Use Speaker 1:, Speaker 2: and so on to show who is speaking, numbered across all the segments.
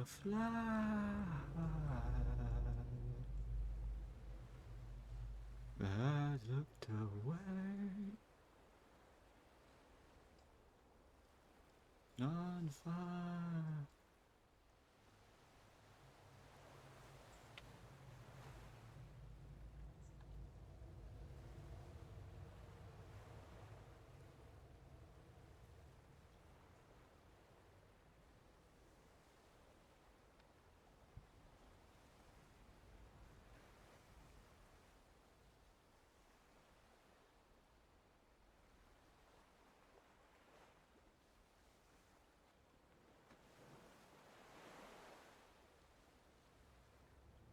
Speaker 1: fly. I looked away on fire.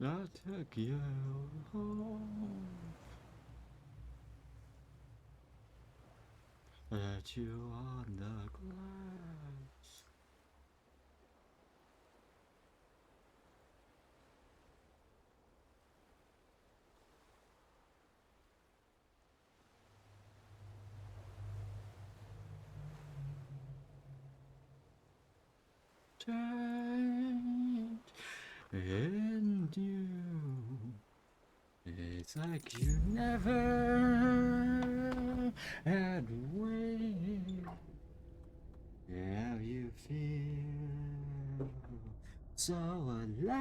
Speaker 1: I took you home, let you on the glass. Change in you. It's like you never had waited. How you feel so alive.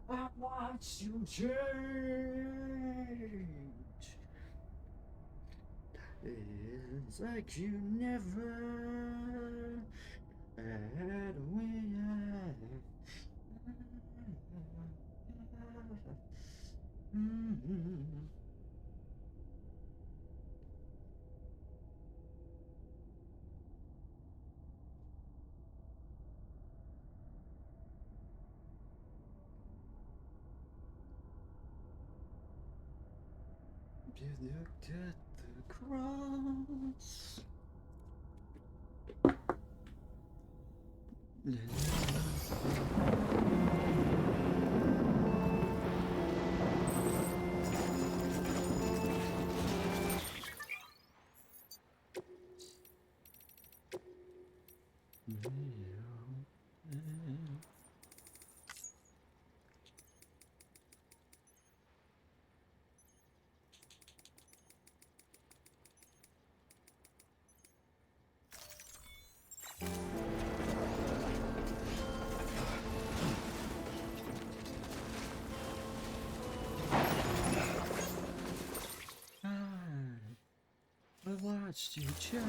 Speaker 1: I watched you change. It's like you never had waited. You looked at the cross. I watched you change.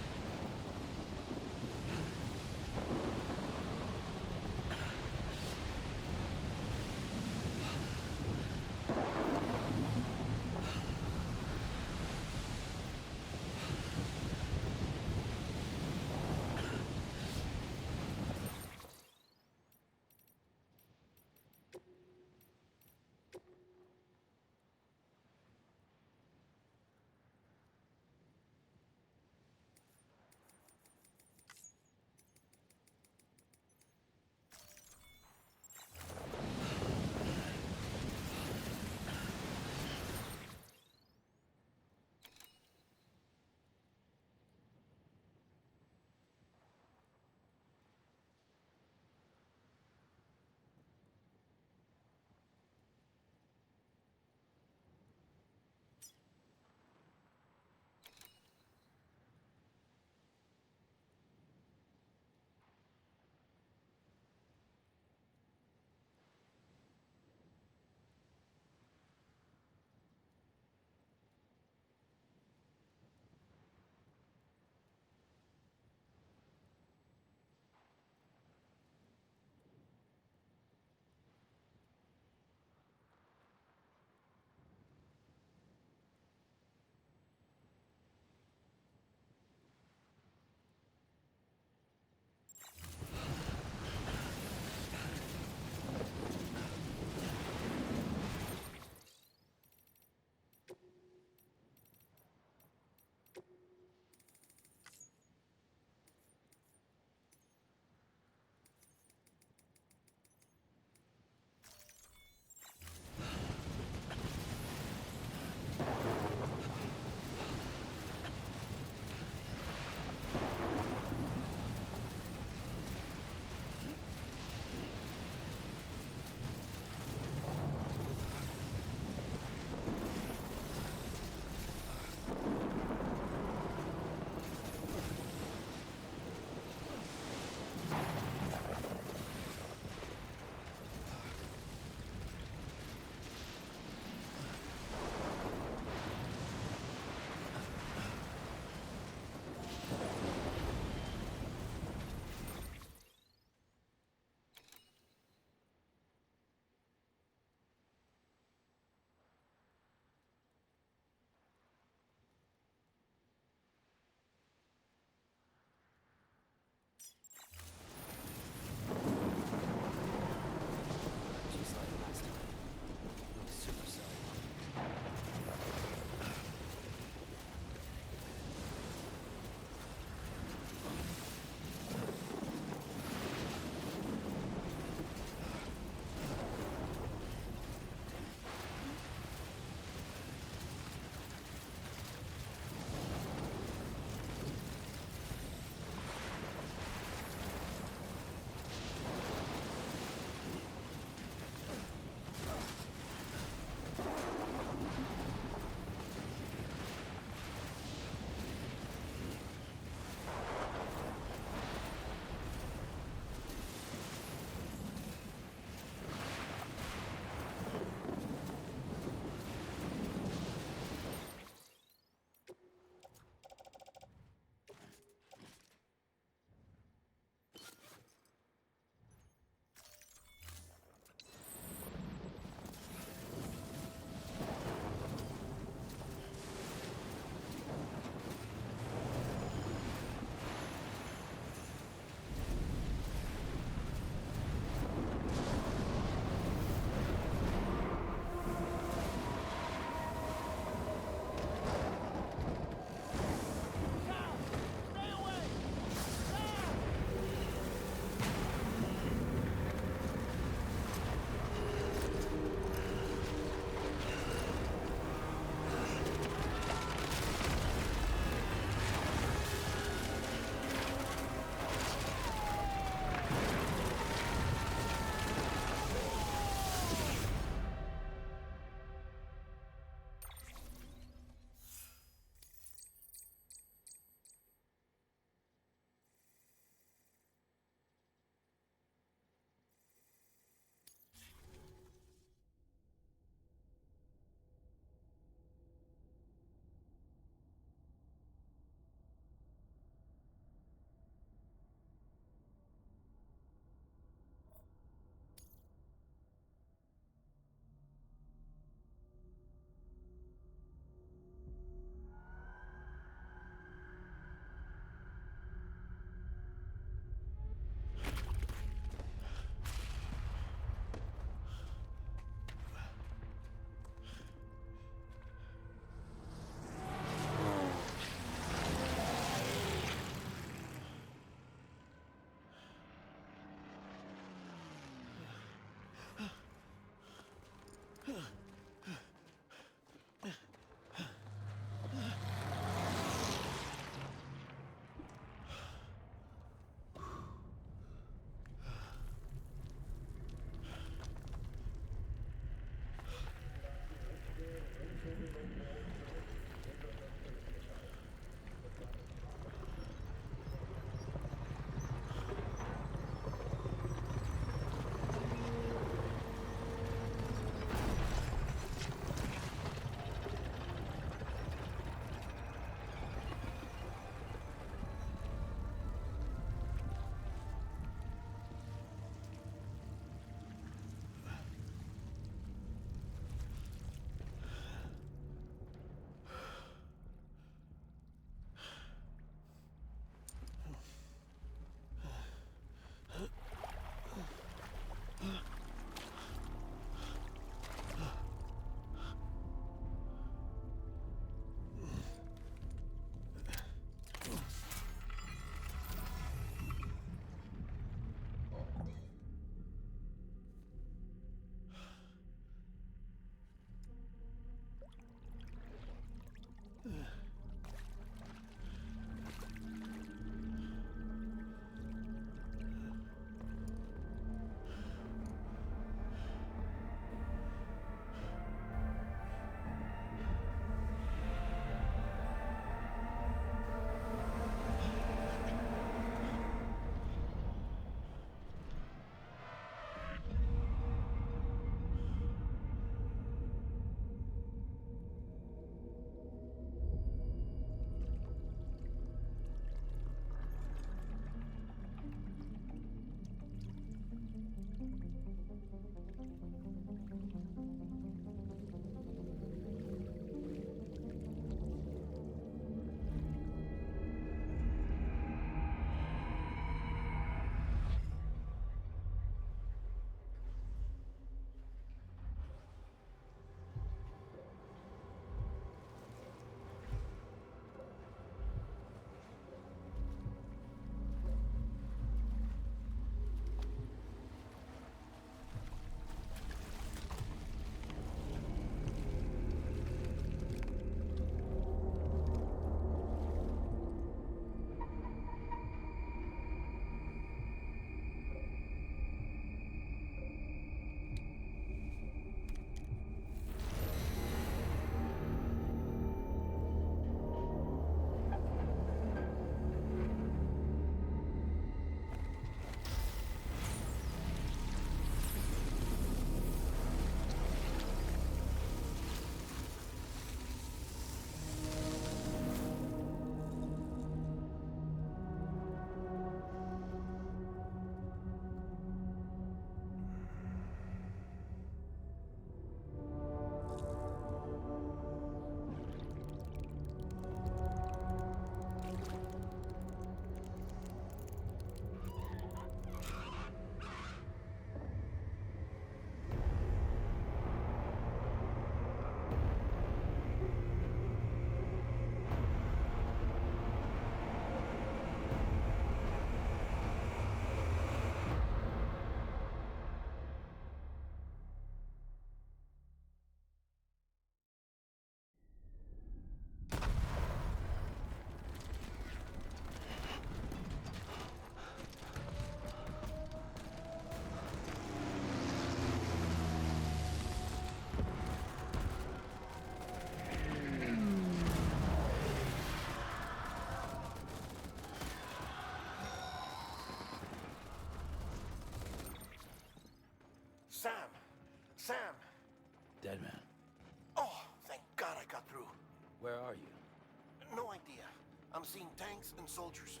Speaker 2: I'm seeing tanks and soldiers.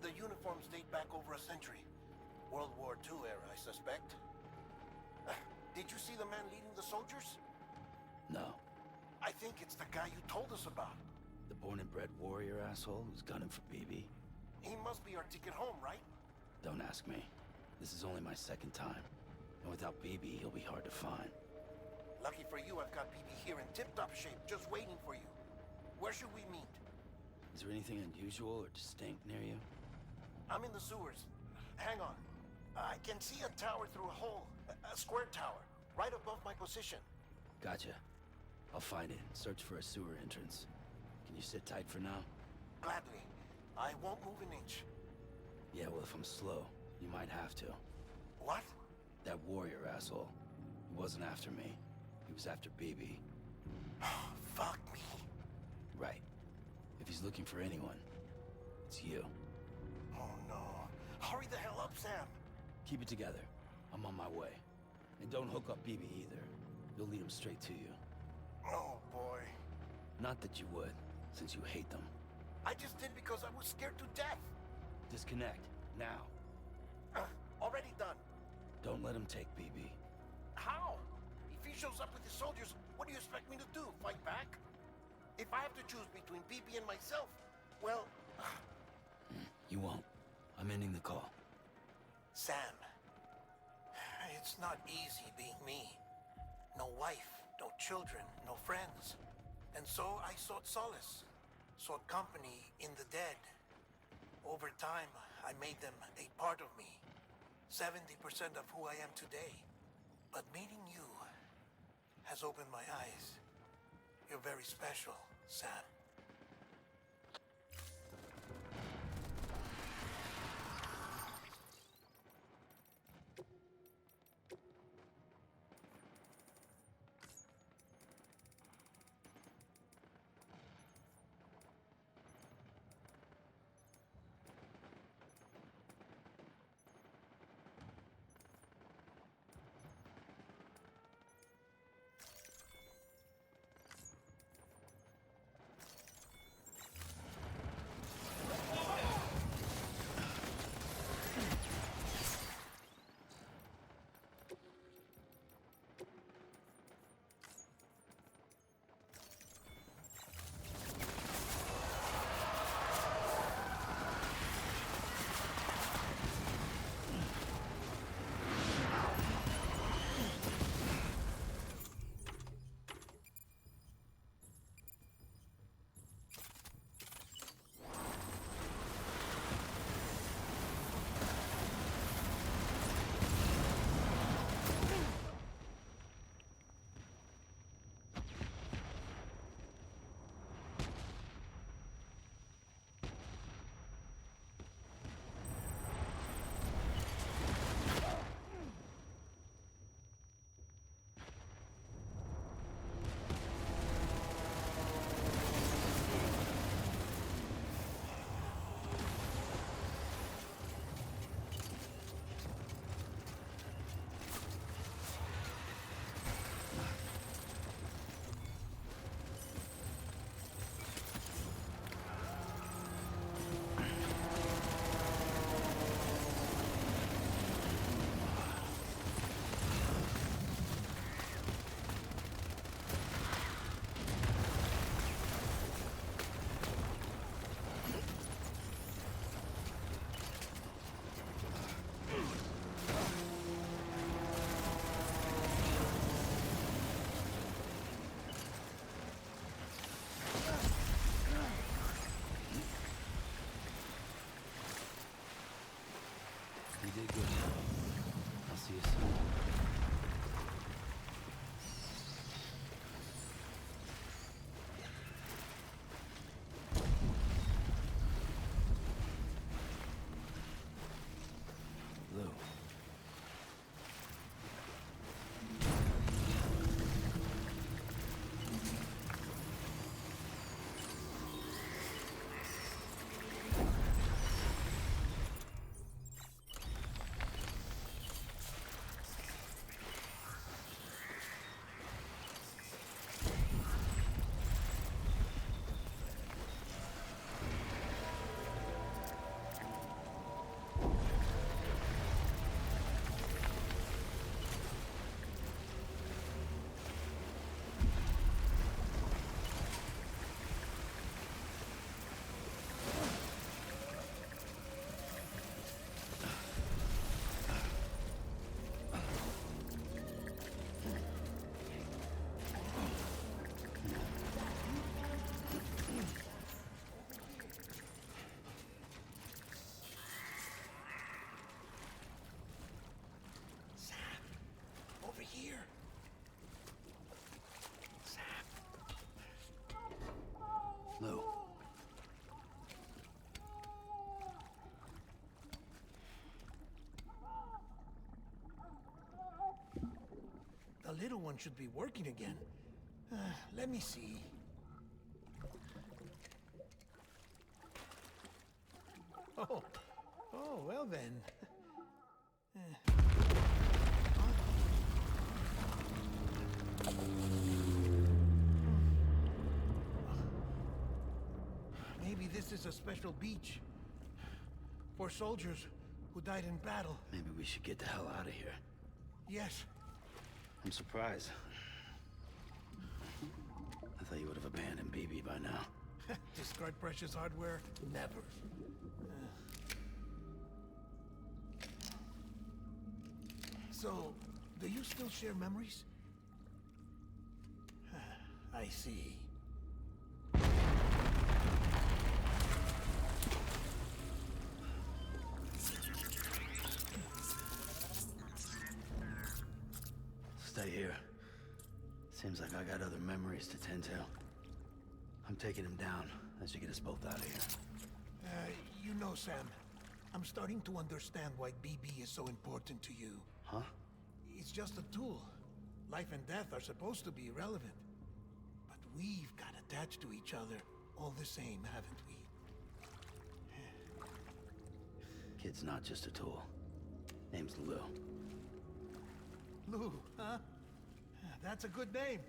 Speaker 2: The uniforms date back over a century. World War II era, I suspect. Did you see the man leading the soldiers?
Speaker 3: No.
Speaker 2: I think it's the guy you told us about.
Speaker 3: The born and bred warrior asshole who's gunning for BB?
Speaker 2: He must be our ticket home, right?
Speaker 3: Don't ask me. This is only my second time. And without BB, he'll be hard to find.
Speaker 2: Lucky for you, I've got BB here in tip-top shape, just waiting for you. Where should we meet?
Speaker 3: Is there anything unusual or distinct near you?
Speaker 2: I'm in the sewers. Hang on. I can see a tower through a hole. A square tower, right above my position.
Speaker 3: Gotcha. I'll find it and search for a sewer entrance. Can you sit tight for now?
Speaker 2: Gladly. I won't move an inch.
Speaker 3: Yeah, well, if I'm slow, you might have to.
Speaker 2: What?
Speaker 3: That warrior asshole. He wasn't after me. He was after BB.
Speaker 2: Fuck me.
Speaker 3: Right. If he's looking for anyone, it's you.
Speaker 2: Oh no. Hurry the hell up, Sam.
Speaker 3: Keep it together. I'm on my way. And don't hook up BB either. You'll lead him straight to you.
Speaker 2: Oh boy.
Speaker 3: Not that you would, since you hate them.
Speaker 2: I just did because I was scared to death.
Speaker 3: Disconnect, now.
Speaker 2: Already done.
Speaker 3: Don't let him take BB.
Speaker 2: How? If he shows up with his soldiers, what do you expect me to do? Fight back? If I have to choose between BB and myself, well...
Speaker 3: You won't. I'm ending the call.
Speaker 2: Sam, it's not easy being me. No wife, no children, no friends. And so I sought solace, sought company in the dead. Over time, I made them a part of me. 70% of who I am today. But meeting you has opened my eyes. You're very special, Sam.
Speaker 3: You did good. I'll see you soon. Lou.
Speaker 2: little one should be working again. Let me see. Oh, well then. Maybe this is a special beach for soldiers who died in battle.
Speaker 3: Maybe we should get the hell out of here.
Speaker 2: Yes.
Speaker 3: I'm surprised. I thought you would have abandoned BB by now.
Speaker 2: Discard precious hardware? Never. So, do you still share memories? I see.
Speaker 3: Stay here. Seems like I got other memories to tend to. I'm taking him down as you get us both out of here.
Speaker 2: You know, Sam, I'm starting to understand why BB is so important to you.
Speaker 3: Huh?
Speaker 2: It's just a tool. Life and death are supposed to be irrelevant. But we've got attached to each other all the same, haven't we?
Speaker 3: Kid's not just a tool. Name's Lou.
Speaker 2: Lou, huh? That's a good name.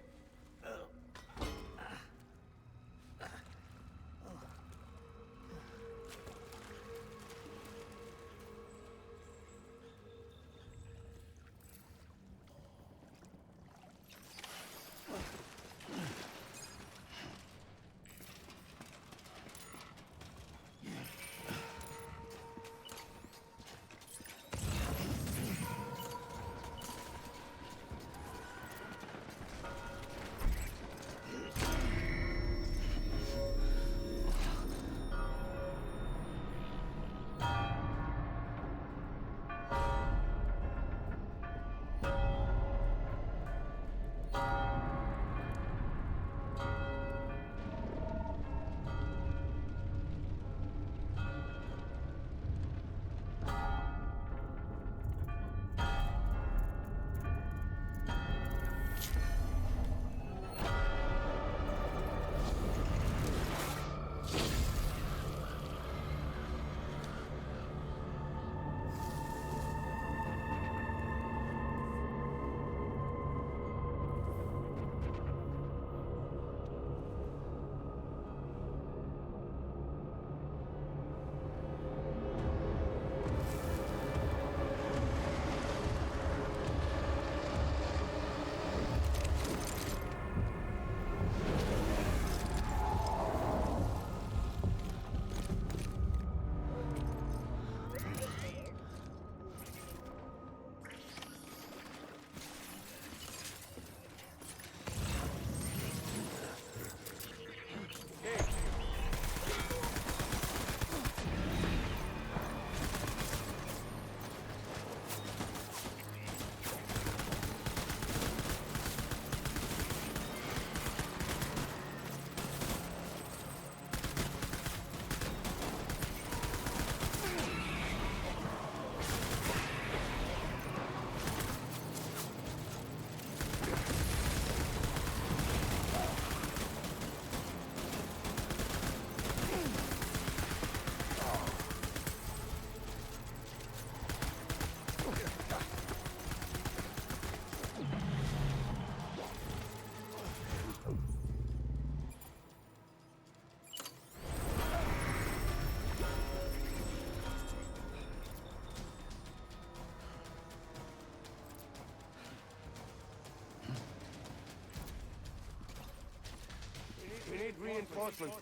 Speaker 4: We need reinforcements.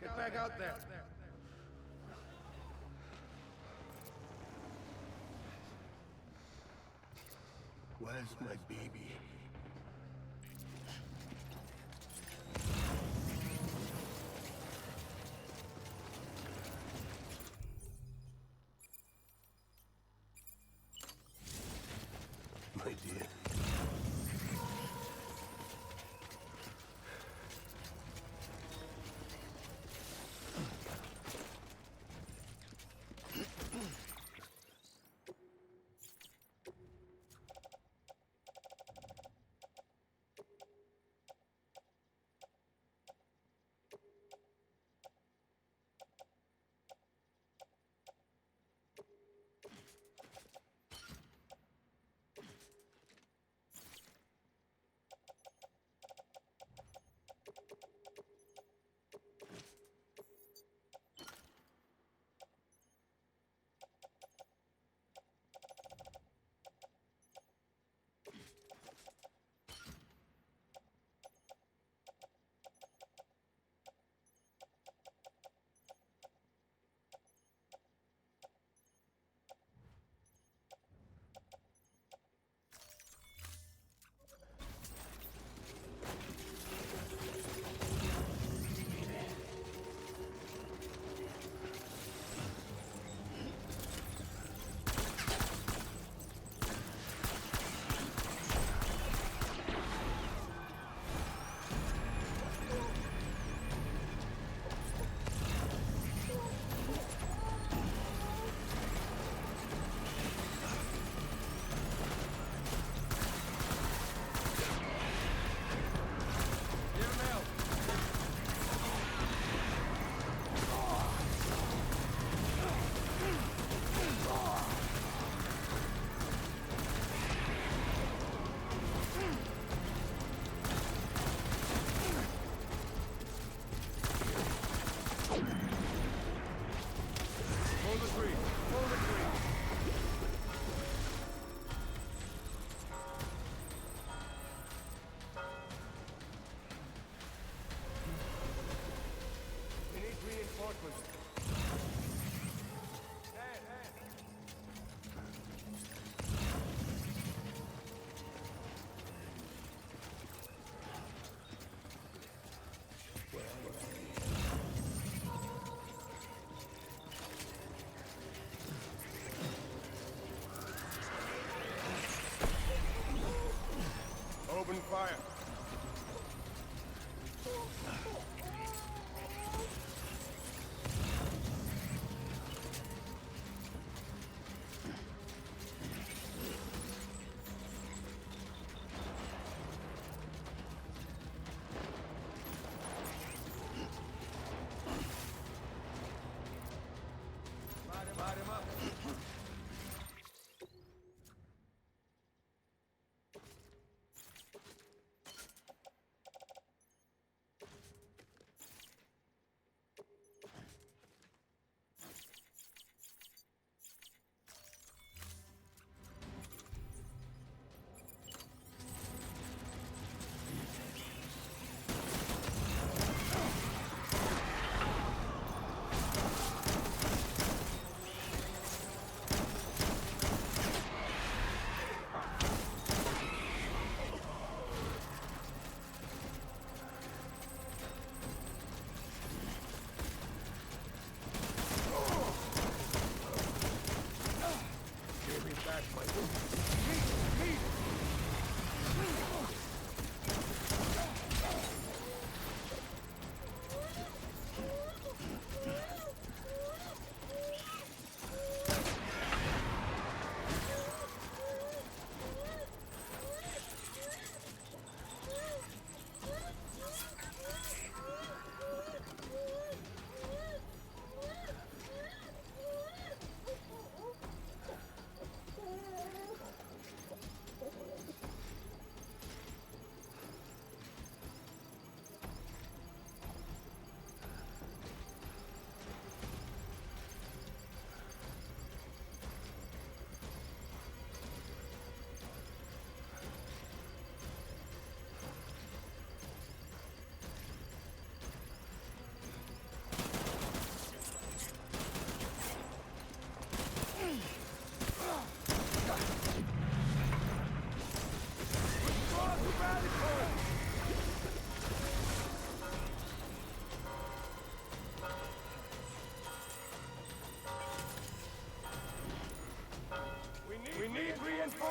Speaker 4: Get back out there.
Speaker 2: Where's my baby? My dear.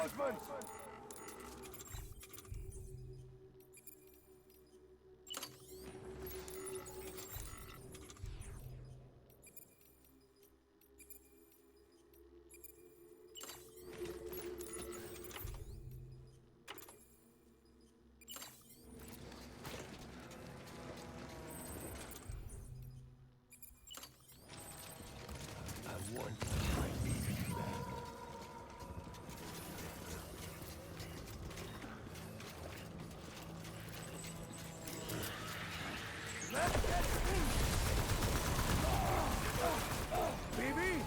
Speaker 4: Reinforcements! I want my baby back. Baby?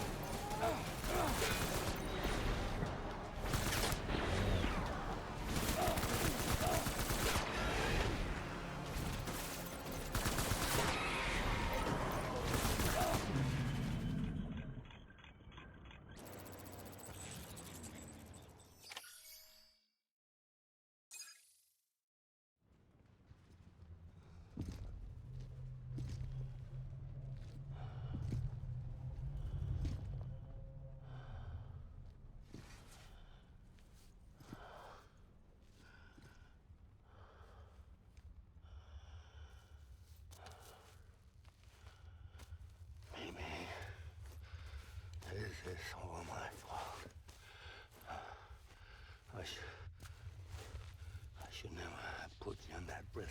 Speaker 4: Mimi, this is all my fault. I should never have put you in that prison.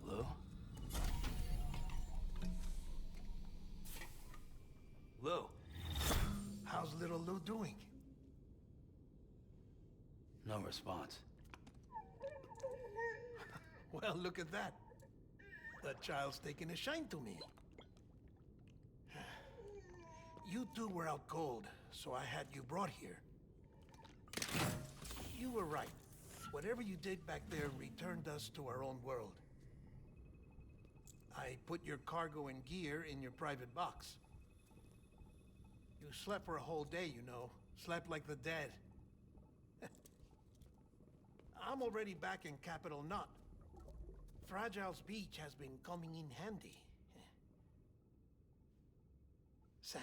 Speaker 3: Lou?
Speaker 2: Lou, how's little Lou doing?
Speaker 3: No response.
Speaker 2: Well, look at that. The child's taking a shine to me. You two were out cold, so I had you brought here. You were right. Whatever you did back there returned us to our own world. I put your cargo and gear in your private box. You slept for a whole day, you know. Slept like the dead. I'm already back in Capital Knot. Fragile's beach has been coming in handy. Sam,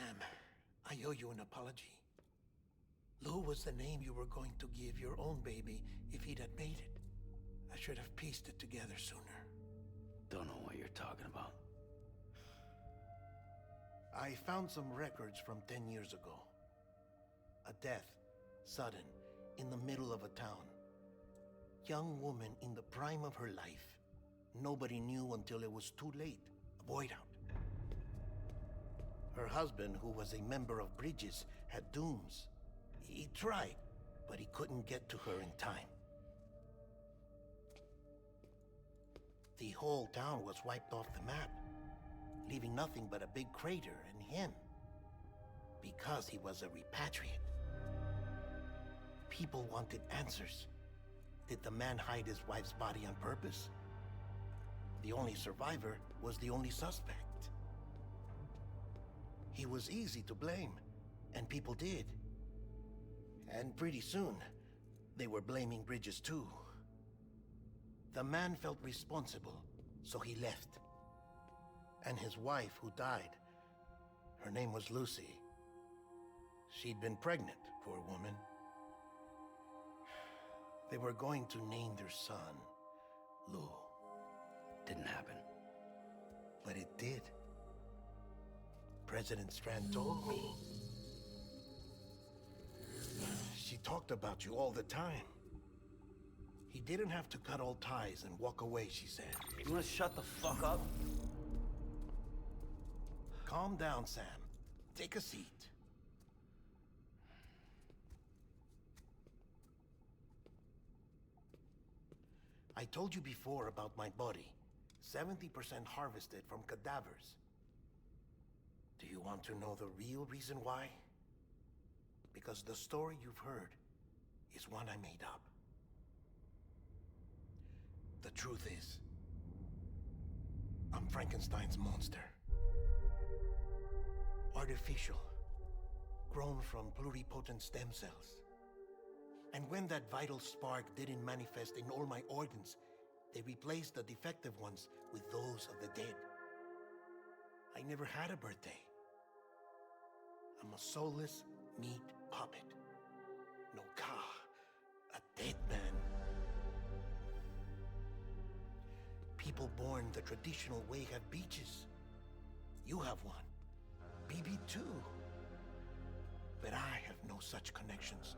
Speaker 2: I owe you an apology. Lou was the name you were going to give your own baby if he'd had made it. I should have pieced it together sooner.
Speaker 3: Don't know what you're talking about.
Speaker 2: I found some records from 10 years ago. A death, sudden, in the middle of a town. Young woman in the prime of her life. Nobody knew until it was too late. A void out. Her husband, who was a member of Bridges, had dooms. He tried, but he couldn't get to her in time. The whole town was wiped off the map, leaving nothing but a big crater and him. Because he was a repatriate. People wanted answers. Did the man hide his wife's body on purpose? The only survivor was the only suspect. He was easy to blame, and people did. And pretty soon, they were blaming Bridges too. The man felt responsible, so he left. And his wife, who died, her name was Lucy. She'd been pregnant, poor woman. They were going to name their son Lou.
Speaker 3: Didn't happen.
Speaker 2: But it did. President Strand told me. She talked about you all the time. He didn't have to cut all ties and walk away, she said.
Speaker 3: You wanna shut the fuck up?
Speaker 2: Calm down, Sam. Take a seat. I told you before about my body. 70% harvested from cadavers. Do you want to know the real reason why? Because the story you've heard is one I made up. The truth is, I'm Frankenstein's monster. Artificial, grown from pluripotent stem cells. And when that vital spark didn't manifest in all my organs, they replaced the defective ones with those of the dead. I never had a birthday. I'm a soulless meat puppet. No ka, a dead man. People born the traditional way have beaches. You have one. BB too. But I have no such connections.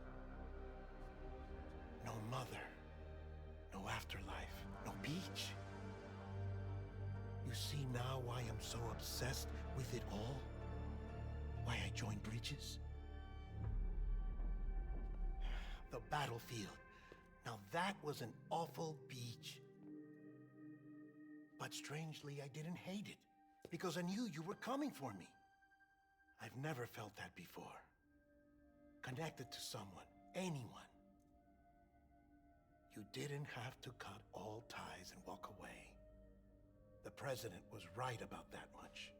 Speaker 2: No mother. No afterlife. No beach. You see now why I'm so obsessed with it all? Why I joined Bridges? The battlefield. Now that was an awful beach. But strangely, I didn't hate it, because I knew you were coming for me. I've never felt that before. Connected to someone, anyone. You didn't have to cut all ties and walk away. The president was right about that much.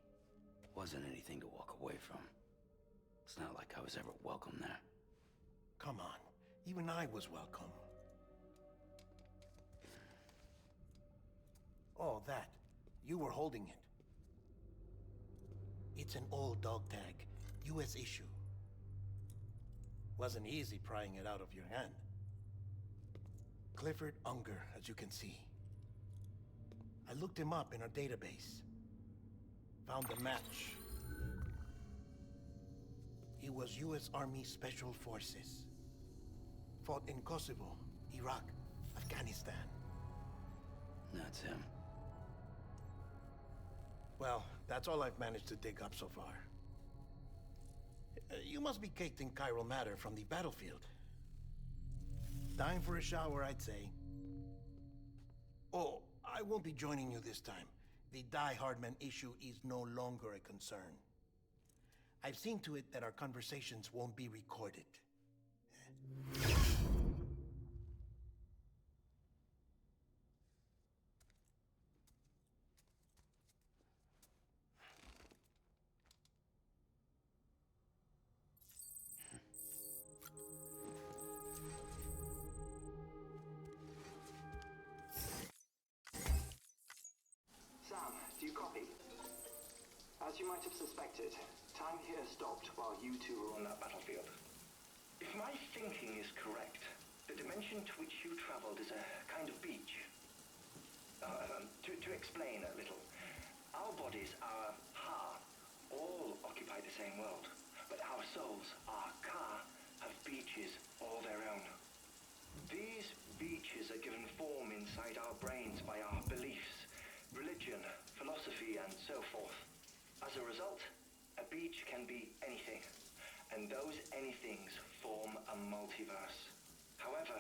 Speaker 3: Wasn't anything to walk away from. It's not like I was ever welcome there.
Speaker 2: Come on, even I was welcome. Oh, that. You were holding it. It's an old dog tag, US issue. Wasn't easy prying it out of your hand. Clifford Unger, as you can see. I looked him up in our database. Found a match. He was US Army Special Forces. Fought in Kosovo, Iraq, Afghanistan.
Speaker 3: That's him.
Speaker 2: Well, that's all I've managed to dig up so far. You must be caked in chiral matter from the battlefield. Time for a shower, I'd say. Oh, I won't be joining you this time. The Die Hardman issue is no longer a concern. I've seen to it that our conversations won't be recorded.
Speaker 5: As you might have suspected, time here stopped while you two were on that battlefield. If my thinking is correct, the dimension to which you traveled is a kind of beach. To explain a little, our bodies, our ha, all occupy the same world, but our souls, our ka, have beaches all their own. These beaches are given form inside our brains by our beliefs, religion, philosophy, and so forth. As a result, a beach can be anything, and those anythings form a multiverse. However,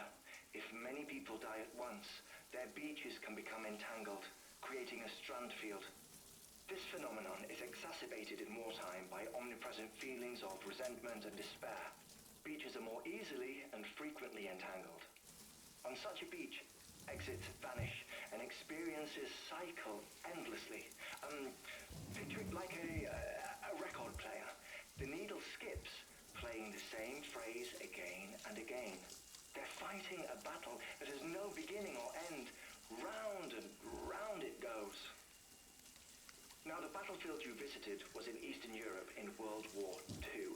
Speaker 5: if many people die at once, their beaches can become entangled, creating a strand field. This phenomenon is exacerbated in wartime by omnipresent feelings of resentment and despair. Beaches are more easily and frequently entangled. On such a beach, exits vanish and experiences cycle endlessly. Picture it like a record player. The needle skips, playing the same phrase again and again. They're fighting a battle that has no beginning or end. Round and round it goes. Now, the battlefield you visited was in Eastern Europe in World War II.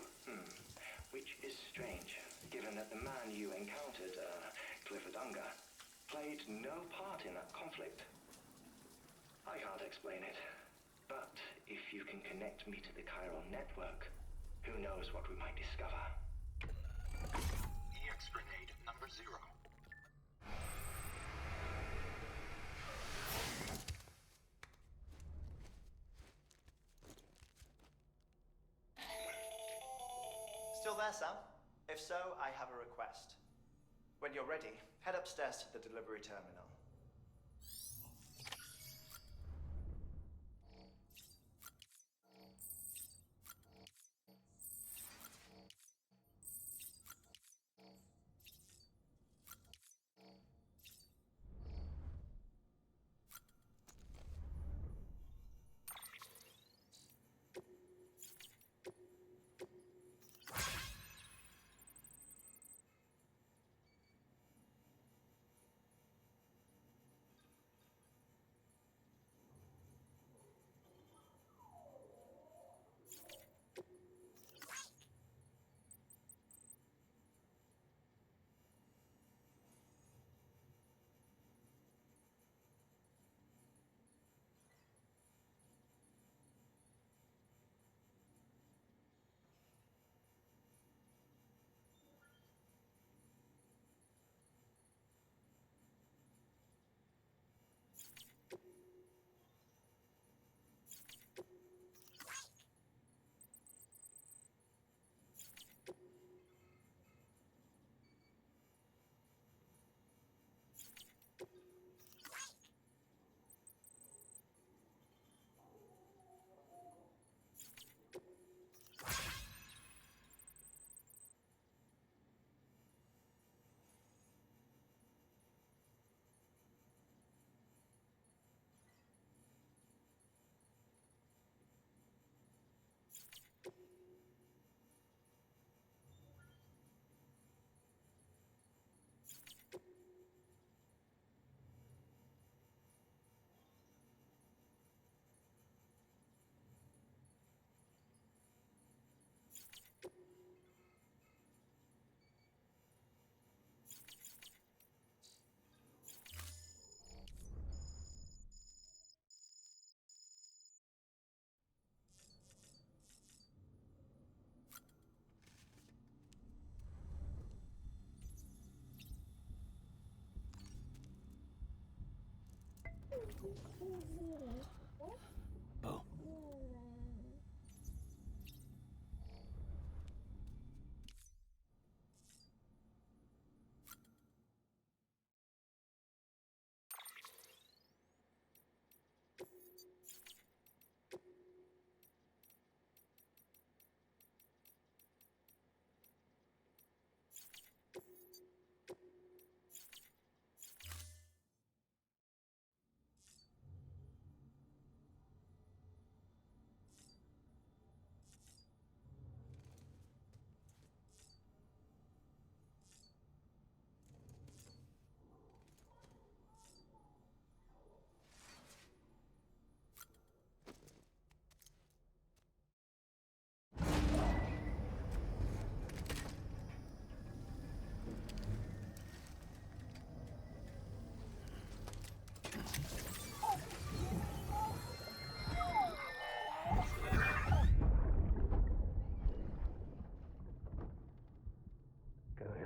Speaker 5: Which is strange, given that the man you encountered, Clifford Unger, played no part in that conflict. I can't explain it, but if you can connect me to the chiral network, who knows what we might discover.
Speaker 6: EX grenade number 0.
Speaker 7: Still there, Sam? If so, I have a request. When you're ready, head upstairs to the delivery terminal.
Speaker 3: Bo.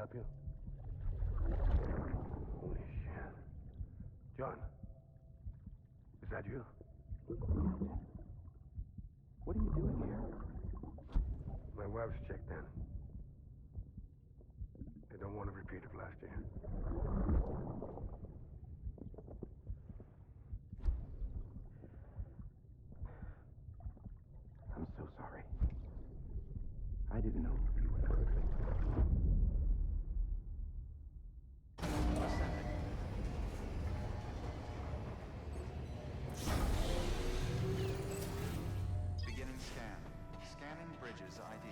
Speaker 4: help you? Holy shit. John. Is that you?
Speaker 3: What are you doing here?
Speaker 4: My wife's checked in. They don't want a repeat of last year.
Speaker 3: I'm so sorry. I didn't know you were coming.
Speaker 6: Beginning scan. Scanning bridges ID.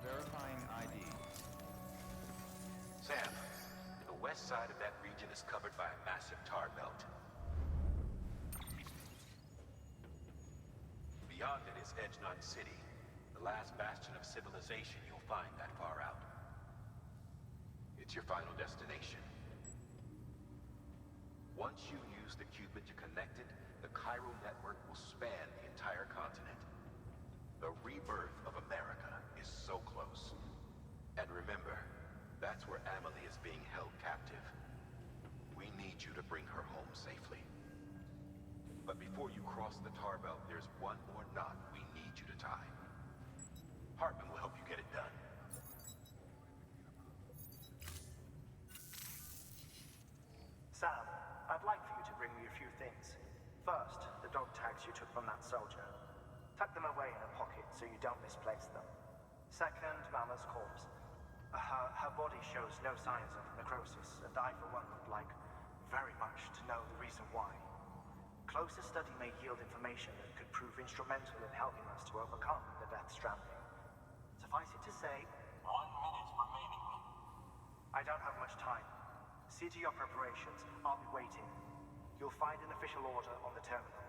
Speaker 6: Verifying ID.
Speaker 8: Sam, the west side of that region is covered by a massive tar belt. Beyond it is Edgenut City, the last bastion of civilization you'll find that far out. It's your final destination. Once you use the qubit to connect it, the chiral network will span the entire continent. The rebirth of America is so close. And remember, that's where Amelie is being held captive. We need you to bring her home safely. But before you cross the tar belt, there's one more knot we need you to tie. Hartman will help you get it done.
Speaker 5: Sam, I'd like for you to bring me a few things. First, the dog tags you took from that soldier. Tuck them away in a pocket so you don't misplace them. Second, Mama's corpse. Her body shows no signs of necrosis, and I, for one, would like very much to know the reason why. Closer study may yield information that could prove instrumental in helping us to overcome the death stranding. Suffice it to say, 1 minute remaining. I don't have much time. See to your preparations. I'll be waiting. You'll find an official order on the terminal.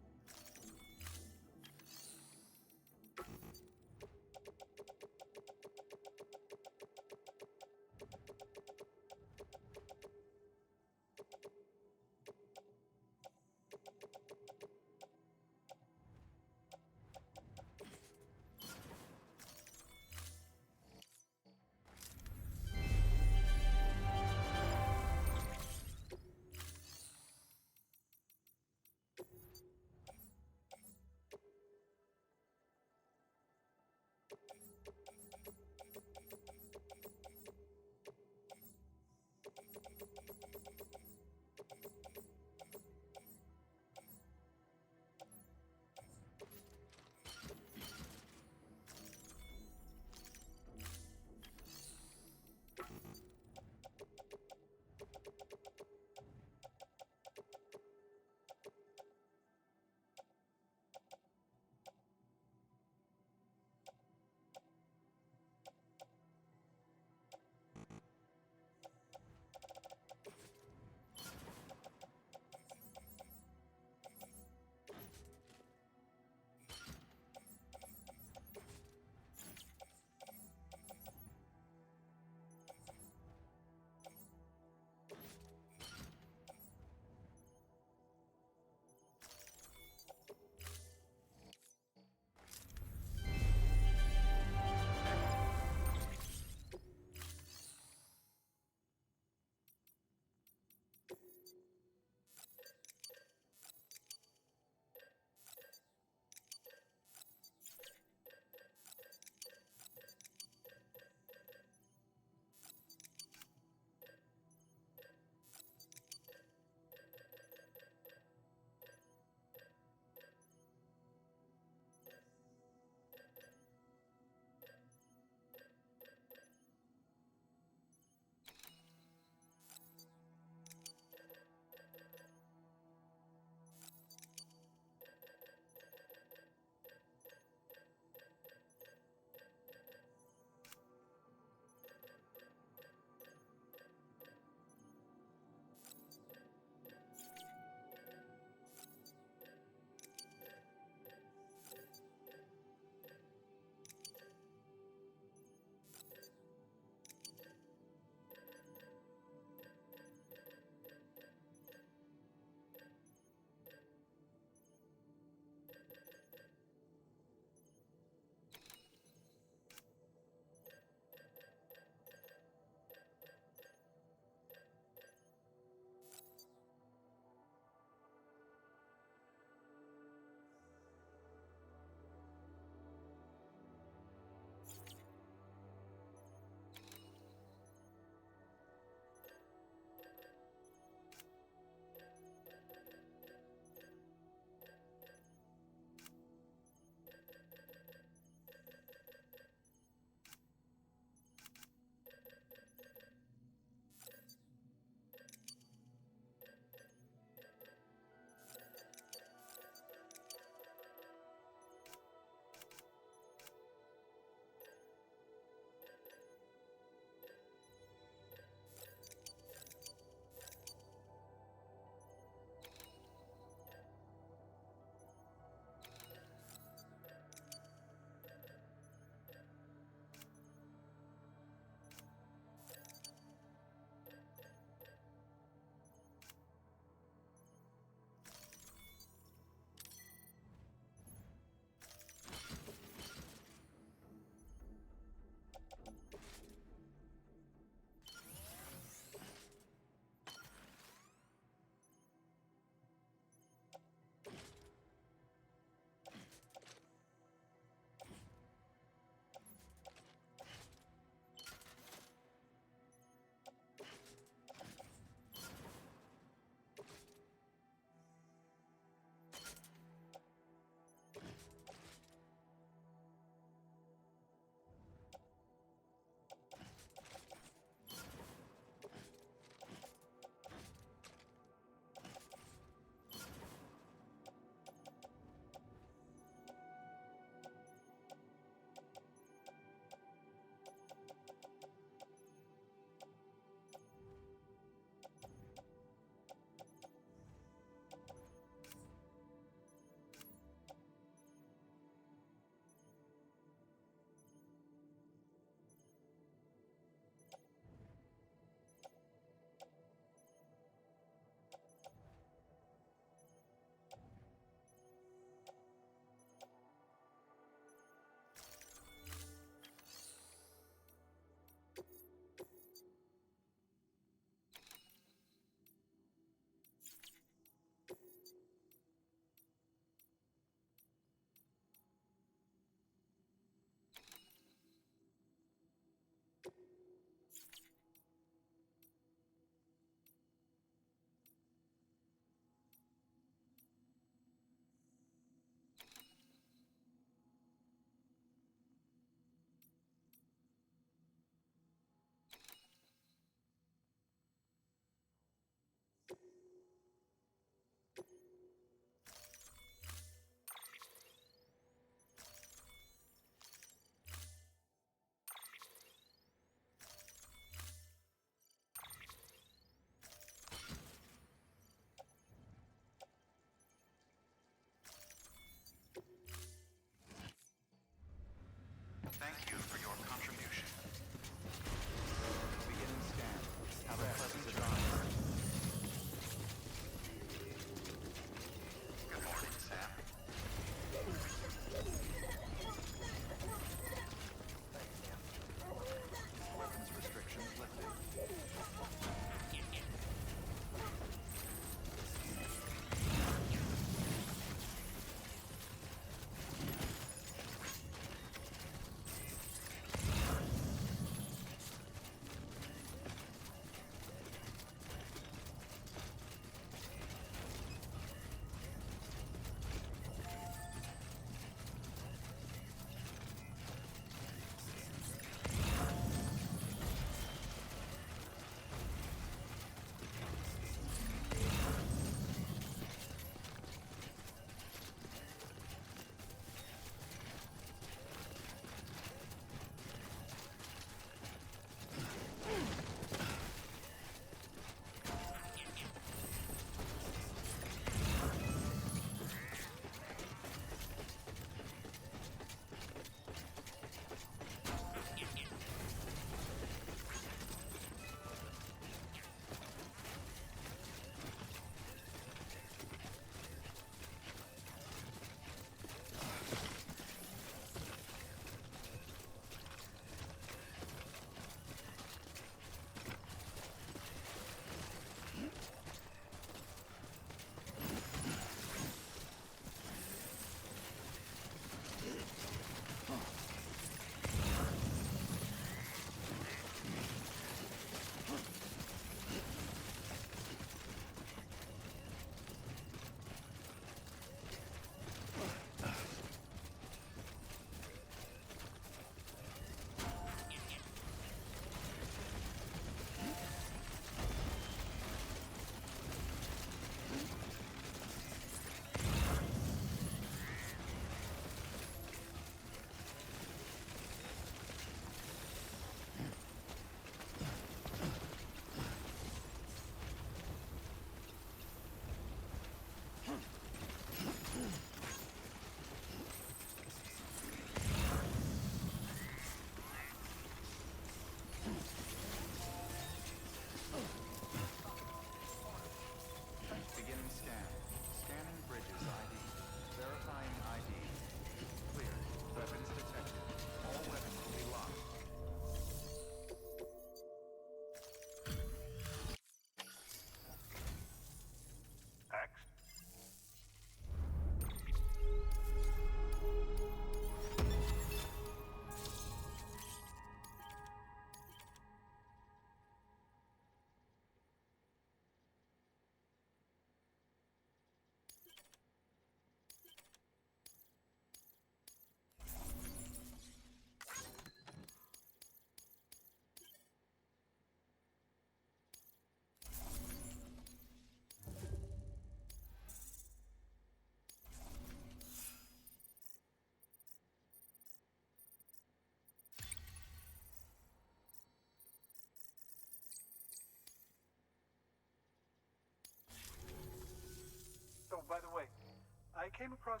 Speaker 9: I came across...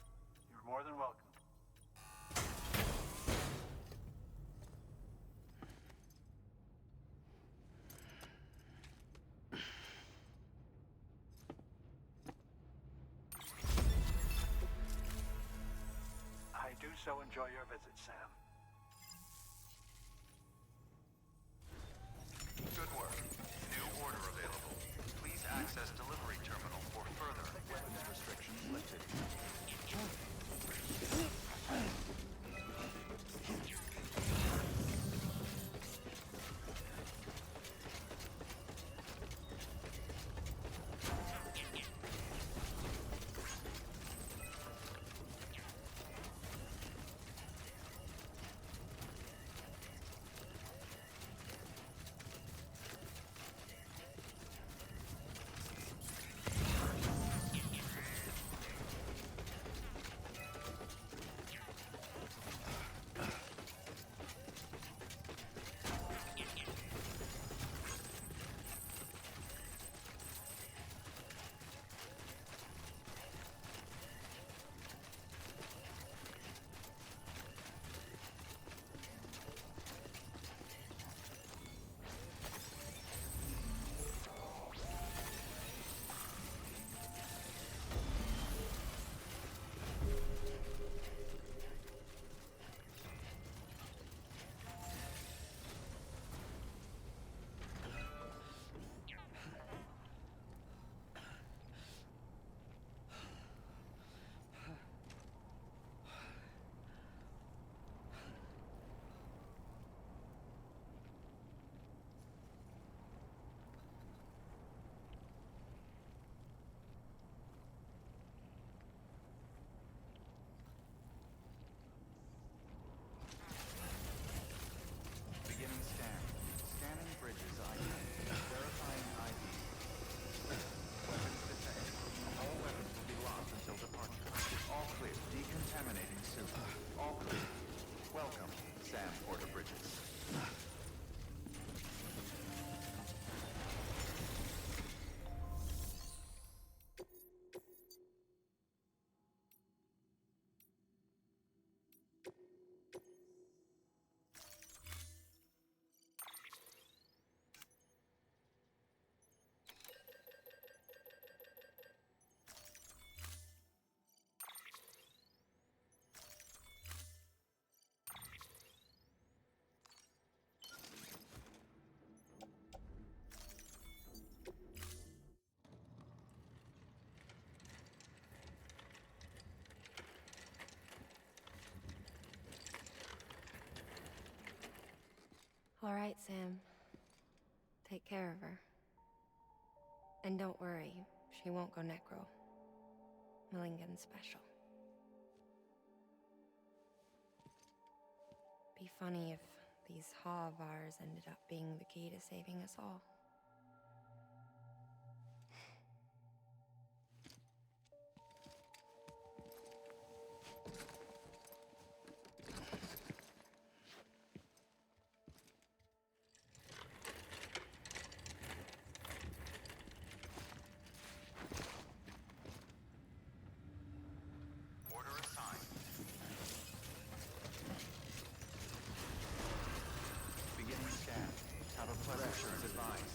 Speaker 9: You're more than welcome. I do so enjoy your visit, Sam.
Speaker 6: Good work. New order available. Please access delivery terminal for further weapons restrictions lifted. Beginning scan. Scanning bridges ID. Verifying ID. Weapons detected. All weapons will be locked until departure. All clear. Decontaminating soon. All clear. Welcome, Sam Porter Bridges.
Speaker 10: All right, Sam. Take care of her. And don't worry, she won't go necro. Millingan's special. Be funny if these Ha of ours ended up being the key to saving us all.
Speaker 6: Order assigned. Beginning scan. Have a pleasant trip advised.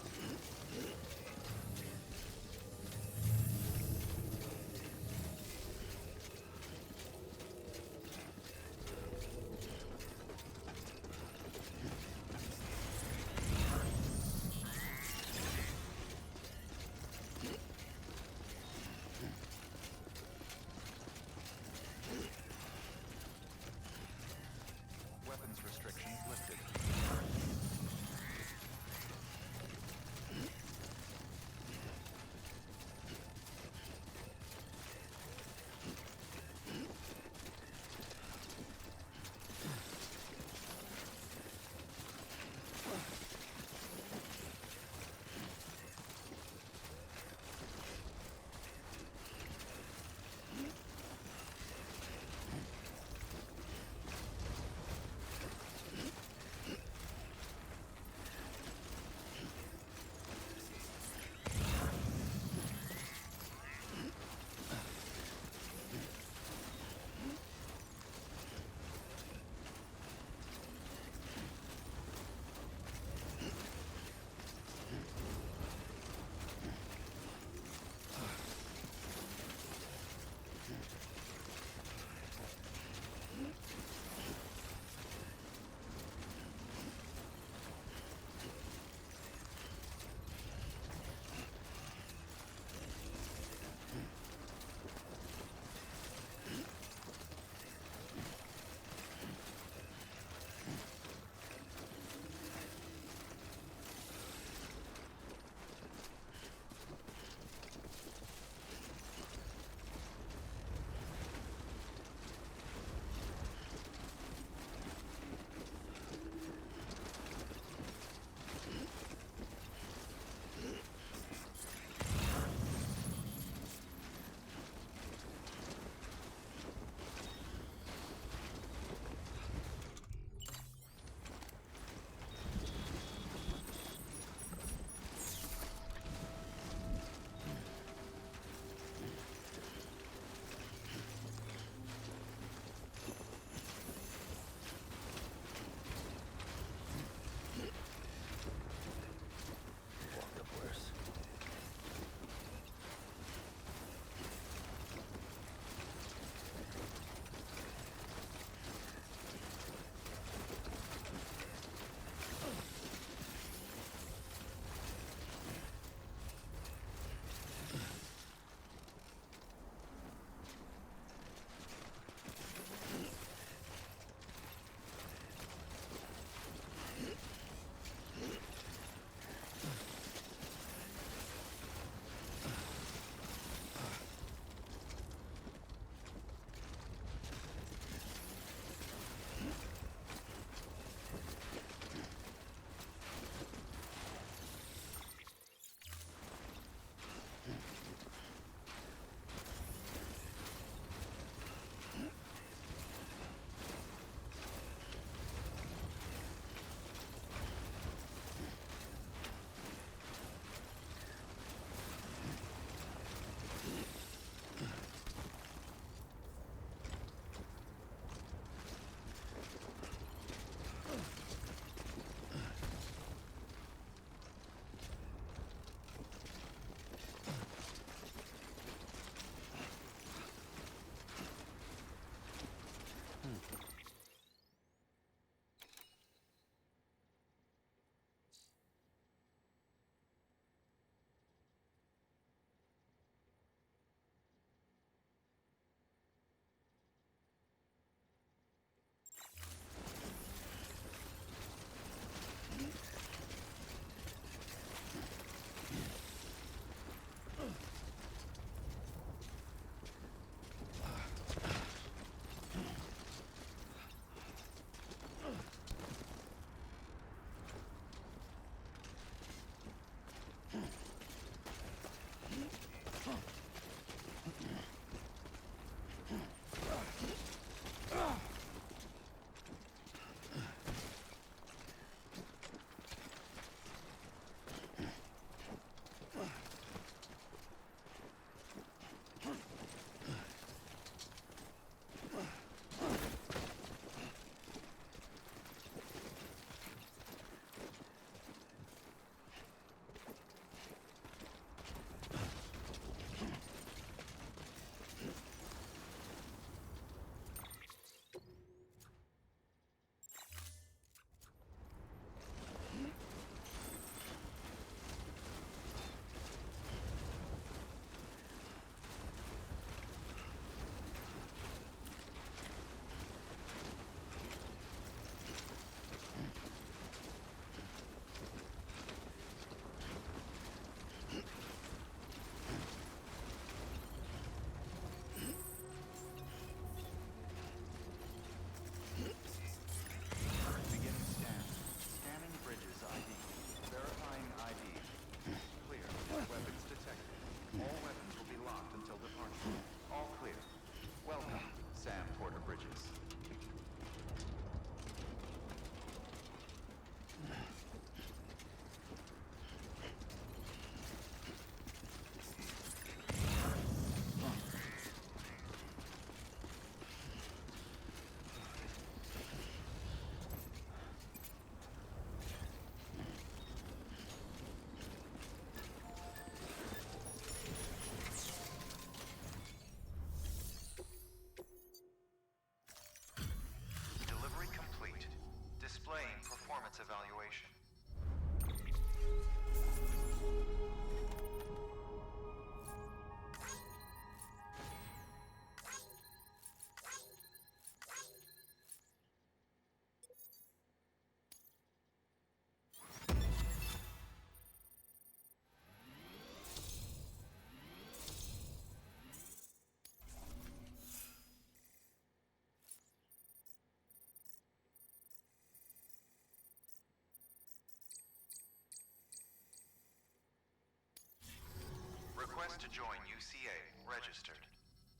Speaker 6: Request to join UCA. Registered.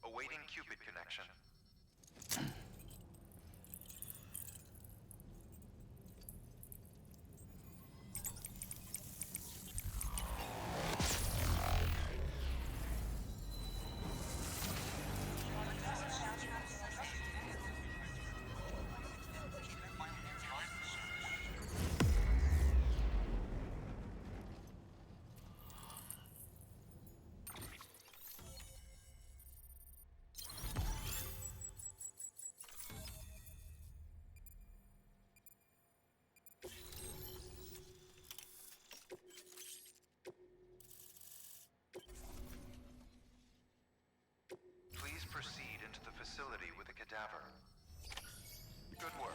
Speaker 6: Awaiting Cupid connection. Please proceed into the facility with the cadaver. Good work.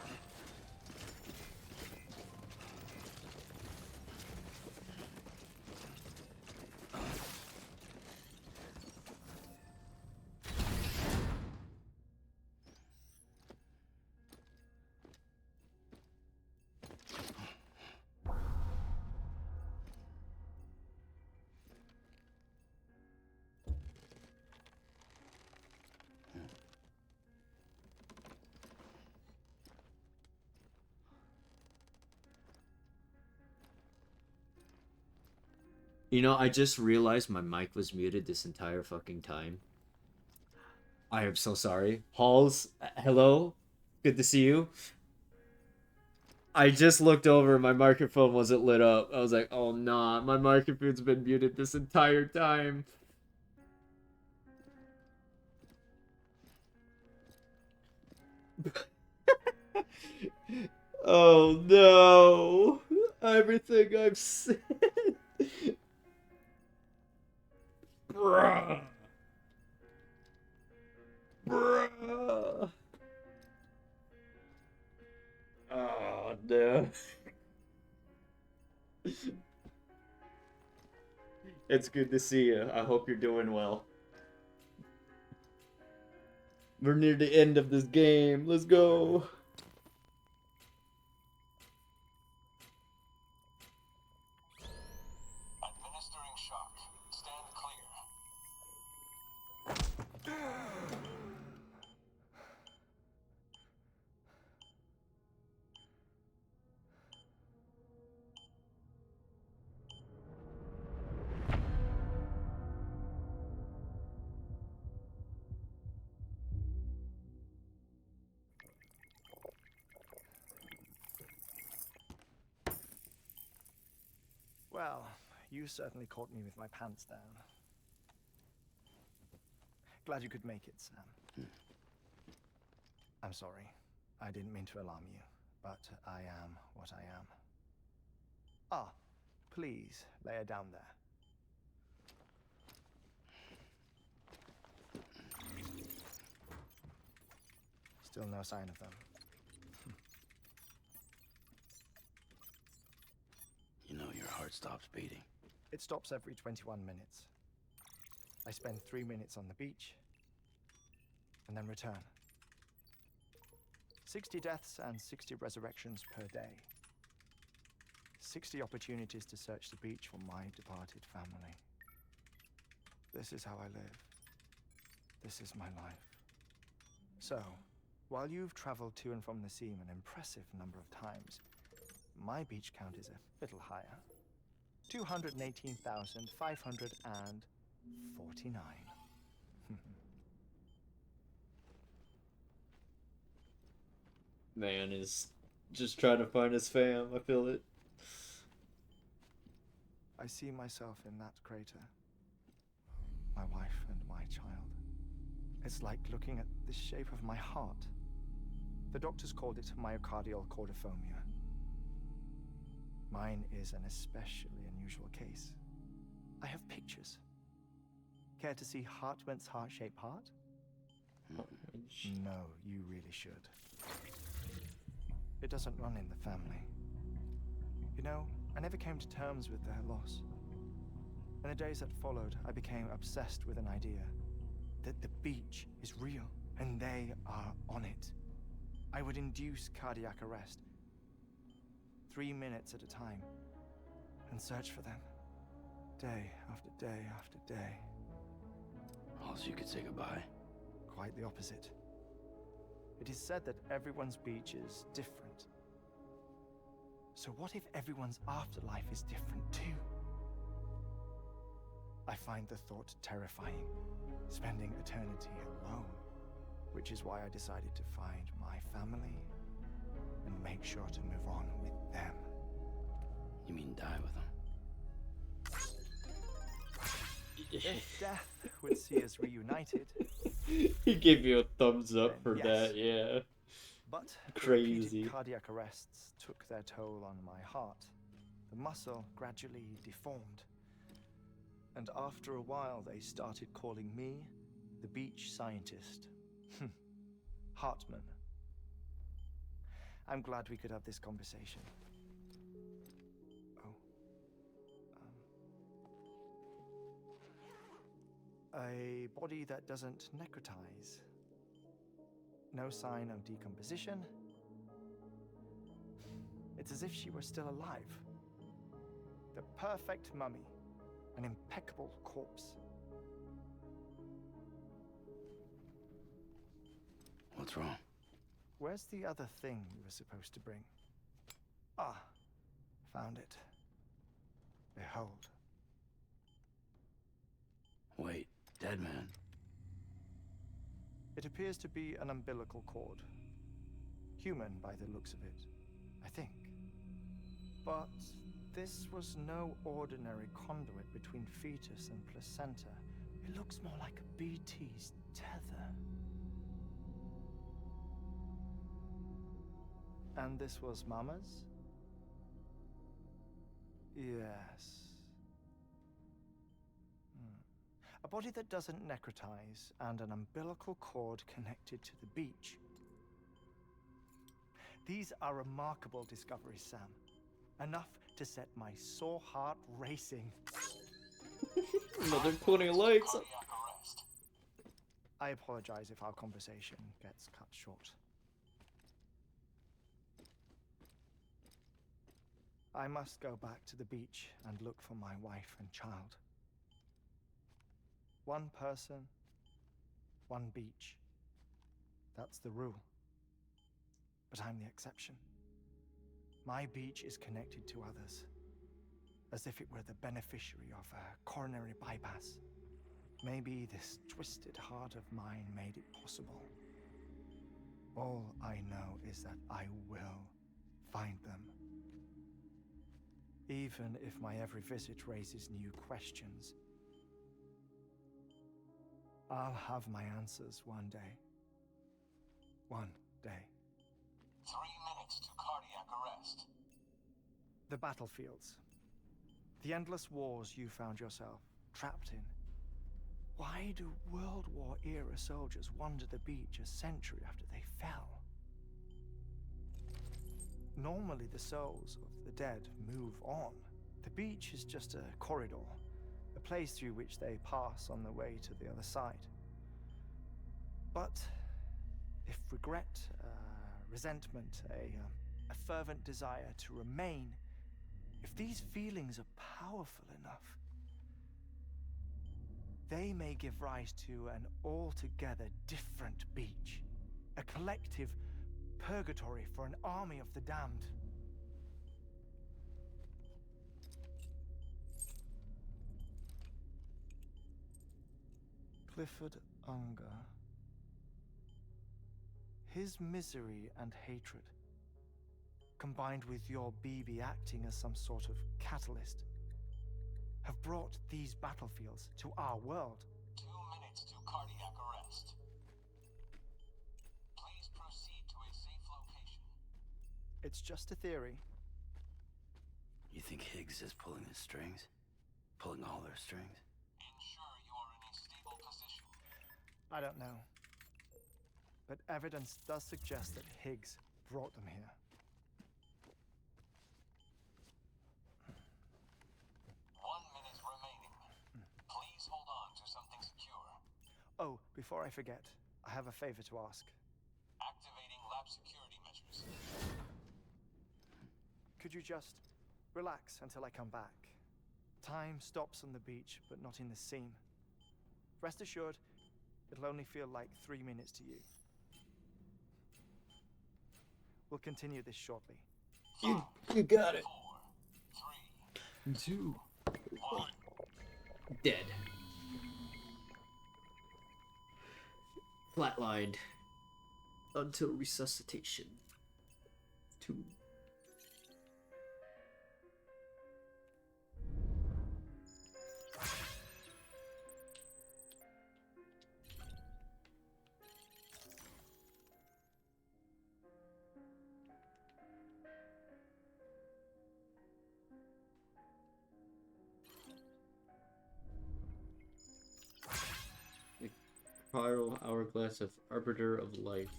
Speaker 1: You know, I just realized my mic was muted this entire fucking time. I am so sorry. Halls, hello? Good to see you. I just looked over, my microphone wasn't lit up. I was like, oh nah, my microphone's been muted this entire time. Oh no! Everything I've said. Bruh. Bruh. Oh no. It's good to see you. I hope you're doing well. We're near the end of this game. Let's go.
Speaker 2: Administering shock. Stand clear.
Speaker 7: Well, you certainly caught me with my pants down. Glad you could make it, Sam. I'm sorry. I didn't mean to alarm you, but I am what I am. Ah, please lay her down there. Still no sign of them.
Speaker 3: You know your heart stops beating.
Speaker 7: It stops every 21 minutes. I spend 3 minutes on the beach, and then return. 60 deaths and 60 resurrections per day. 60 opportunities to search the beach for my departed family. This is how I live. This is my life. So, while you've traveled to and from the sea an impressive number of times, my beach count is a little higher. 218,549.
Speaker 1: Man is just trying to find his fam. I feel it.
Speaker 7: I see myself in that crater. My wife and my child. It's like looking at the shape of my heart. The doctors called it myocardial cordiphobia. Mine is an especially unusual case. I have pictures. Care to see Hartmann's heart-shaped heart? No, you really should. It doesn't run in the family. You know, I never came to terms with their loss. In the days that followed, I became obsessed with an idea that the beach is real and they are on it. I would induce cardiac arrest, 3 minutes at a time, and search for them, day after day after day.
Speaker 3: Also, you could say goodbye.
Speaker 7: Quite the opposite. It is said that everyone's beach is different. So what if everyone's afterlife is different too? I find the thought terrifying, spending eternity alone, which is why I decided to find my family and make sure to move on with them.
Speaker 3: You mean die with them?
Speaker 7: If death would see us reunited,
Speaker 1: He gave you a thumbs up
Speaker 7: Then
Speaker 1: for
Speaker 7: yes.
Speaker 1: that, yeah.
Speaker 7: but the
Speaker 1: Crazy.
Speaker 7: repeated cardiac arrests took their toll on my heart. The muscle gradually deformed. And after a while, they started calling me the beach scientist. Hartman. I'm glad we could have this conversation. A body that doesn't necrotize. No sign of decomposition. It's as if she were still alive. The perfect mummy. An impeccable corpse.
Speaker 3: What's wrong?
Speaker 7: Where's the other thing you were supposed to bring? Ah, found it. Behold.
Speaker 3: Wait, dead man.
Speaker 7: It appears to be an umbilical cord. Human by the looks of it, I think. But this was no ordinary conduit between fetus and placenta. It looks more like a BT's tether. And this was Mama's? Yes. A body that doesn't necrotize and an umbilical cord connected to the beach. These are remarkable discoveries, Sam. Enough to set my sore heart racing.
Speaker 1: Another putting lights.
Speaker 7: I apologize if our conversation gets cut short. I must go back to the beach and look for my wife and child. One person, one beach. That's the rule. But I'm the exception. My beach is connected to others, as if it were the beneficiary of a coronary bypass. Maybe this twisted heart of mine made it possible. All I know is that I will find them. Even if my every visit raises new questions, I'll have my answers one day. One day.
Speaker 2: 3 minutes to cardiac arrest.
Speaker 7: The battlefields. The endless wars you found yourself trapped in. Why do World War era soldiers wander the beach a century after they fell? Normally the souls of the dead move on. The beach is just a corridor, a place through which they pass on the way to the other side. But if regret, resentment, a fervent desire to remain, if these feelings are powerful enough, they may give rise to an altogether different beach, a collective purgatory for an army of the damned. Clifford Unger. His misery and hatred, combined with your BB acting as some sort of catalyst, have brought these battlefields to our world.
Speaker 2: 2 minutes to cardiac arrest. Please proceed to a safe location.
Speaker 7: It's just a theory.
Speaker 3: You think Higgs is pulling the strings? Pulling all their strings?
Speaker 2: Ensure you are in a stable position.
Speaker 7: I don't know. But evidence does suggest that Higgs brought them here.
Speaker 2: 1 minute remaining. Please hold on to something secure.
Speaker 7: Oh, before I forget, I have a favor to ask.
Speaker 2: Activating lab security measures.
Speaker 7: Could you just relax until I come back? Time stops on the beach, but not in the scene. Rest assured, it'll only feel like 3 minutes to you. We'll continue this shortly.
Speaker 1: You got it. 2, 1. Dead. Flatlined. Until resuscitation. 2. Spiral hourglass of Arbiter of Life.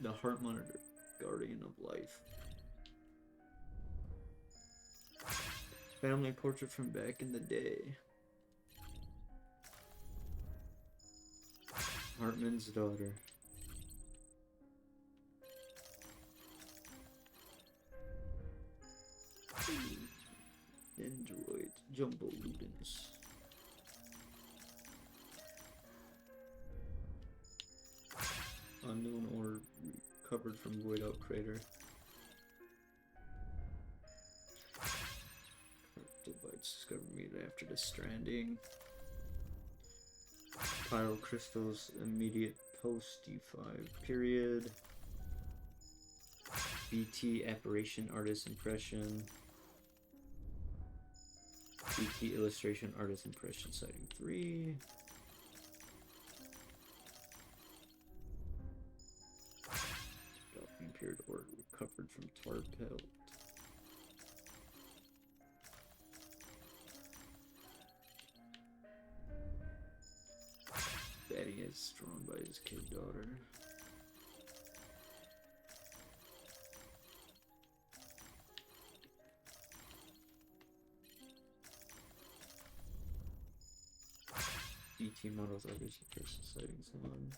Speaker 1: The Heart Monitor, Guardian of Life. Family portrait from back in the day. Hartman's daughter. Android Jumbo Ludens. Unknown or recovered from Void Out Crater. Device discovered made after the stranding. Pyro crystals immediate post D5 period. BT apparition artist impression. BT illustration artist impression sighting 3. Developing period or recovered from tar pelt. Daddy is drawn by his kid daughter. BT models artist impression sightings 1.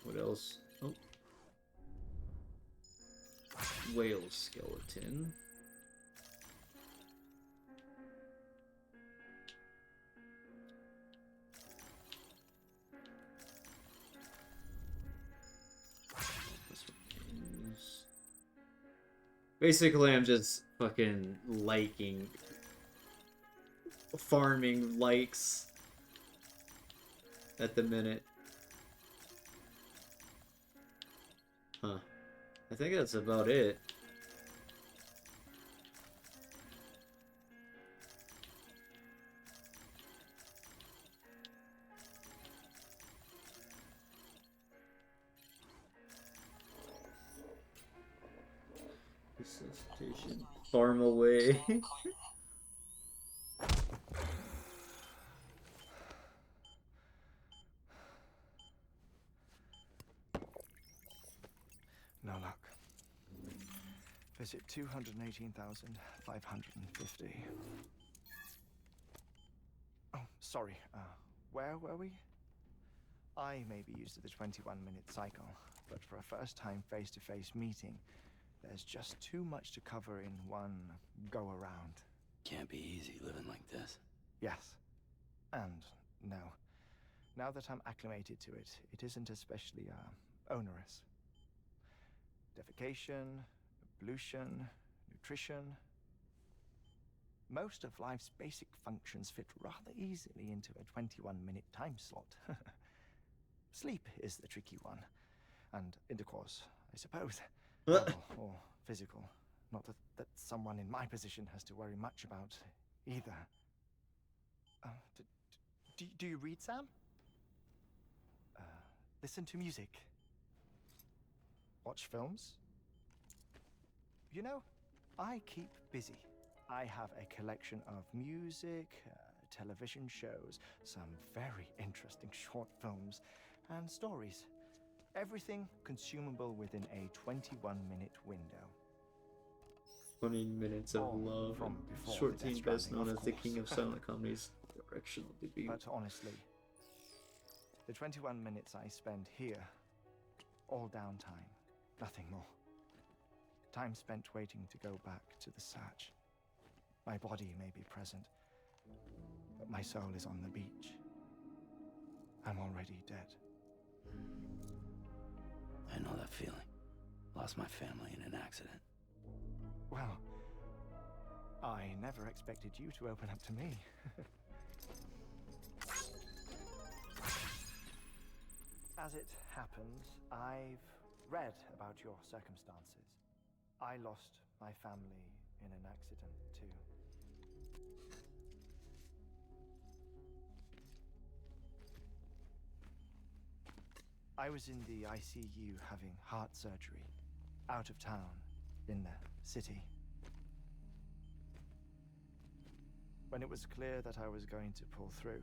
Speaker 1: What else? Oh. Whale skeleton. Basically, I'm just fucking liking, farming likes at the minute. Huh. I think that's about it. Resuscitation. Farm away.
Speaker 7: No luck. Visit 218,550. Oh, sorry. Where were we? I may be used to the 21-minute cycle, but for a first-time face-to-face meeting, there's just too much to cover in one go-around.
Speaker 3: Can't be easy living like this.
Speaker 7: Yes. And no. Now that I'm acclimated to it, it isn't especially, onerous. Defecation, ablution, nutrition. Most of life's basic functions fit rather easily into a 21-minute time slot. Sleep is the tricky one. And intercourse, I suppose. Verbal or physical. Not that someone in my position has to worry much about either. Do you read, Sam? Listen to music. Watch films? You know, I keep busy. I have a collection of music, television shows, some very interesting short films, and stories. Everything consumable within a 21-minute window.
Speaker 1: 20 minutes of
Speaker 7: All
Speaker 1: love.
Speaker 7: from before
Speaker 1: Short
Speaker 7: the Death
Speaker 1: teen best
Speaker 7: Stranding,
Speaker 1: known
Speaker 7: of
Speaker 1: as the king of
Speaker 7: course.
Speaker 1: silent comedies. Directional debut.
Speaker 7: But honestly, the 21 minutes I spend here, all downtime, nothing more. Time spent waiting to go back to the search. My body may be present, but my soul is on the beach. I'm already dead.
Speaker 3: I know that feeling. Lost my family in an accident.
Speaker 7: Well, I never expected you to open up to me. As it happens, I've read about your circumstances. I lost my family in an accident, too. I was in the ICU having heart surgery, out of town, in the city. When it was clear that I was going to pull through,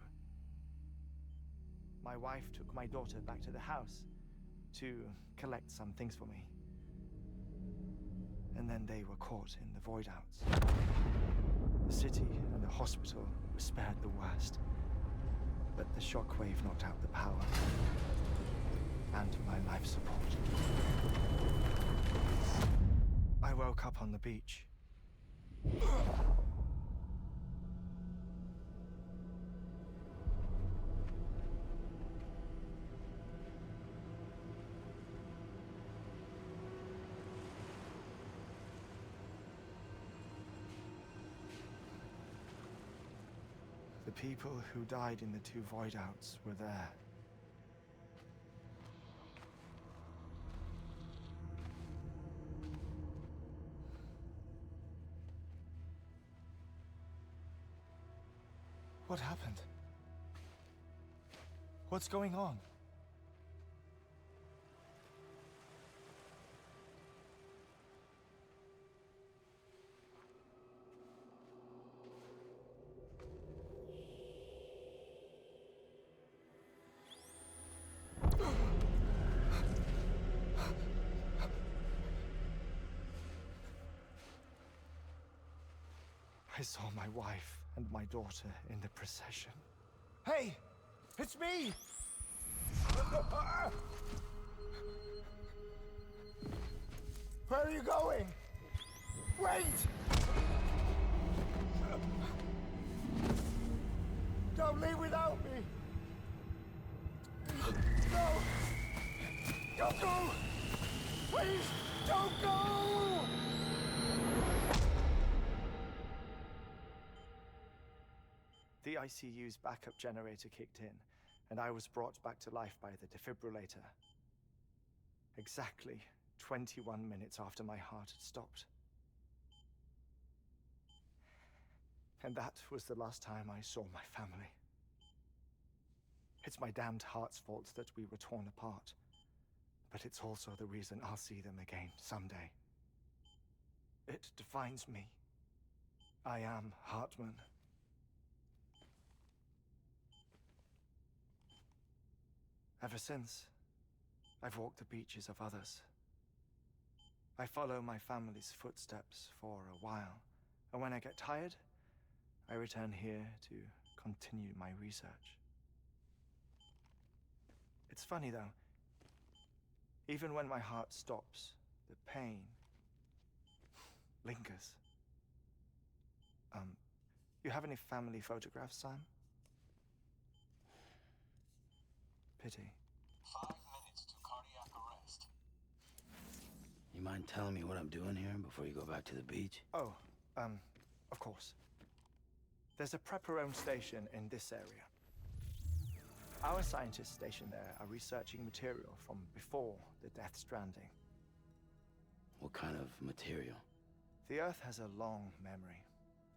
Speaker 7: my wife took my daughter back to the house to collect some things for me. And then they were caught in the void outs. The city and the hospital were spared the worst, but the shockwave knocked out the power and my life support. I woke up on the beach. The people who died in the two void outs were there. What happened? What's going on? I saw my wife and my daughter in the procession. Hey! It's me! Where are you going? Wait! Don't leave without me! No! Don't go! Please, don't go! The ICU's backup generator kicked in, and I was brought back to life by the defibrillator. Exactly 21 minutes after my heart had stopped. And that was the last time I saw my family. It's my damned heart's fault that we were torn apart, but it's also the reason I'll see them again someday. It defines me. I am Hartman. Ever since, I've walked the beaches of others. I follow my family's footsteps for a while, and when I get tired, I return here to continue my research. It's funny though, even when my heart stops, the pain lingers. You have any family photographs, Sam? Pity.
Speaker 2: 5 minutes to cardiac arrest.
Speaker 3: You mind telling me what I'm doing here before you go back to the beach?
Speaker 7: Oh, of course. There's a prepper-owned station in this area. Our scientists stationed there are researching material from before the Death Stranding.
Speaker 3: What kind of material?
Speaker 7: The Earth has a long memory.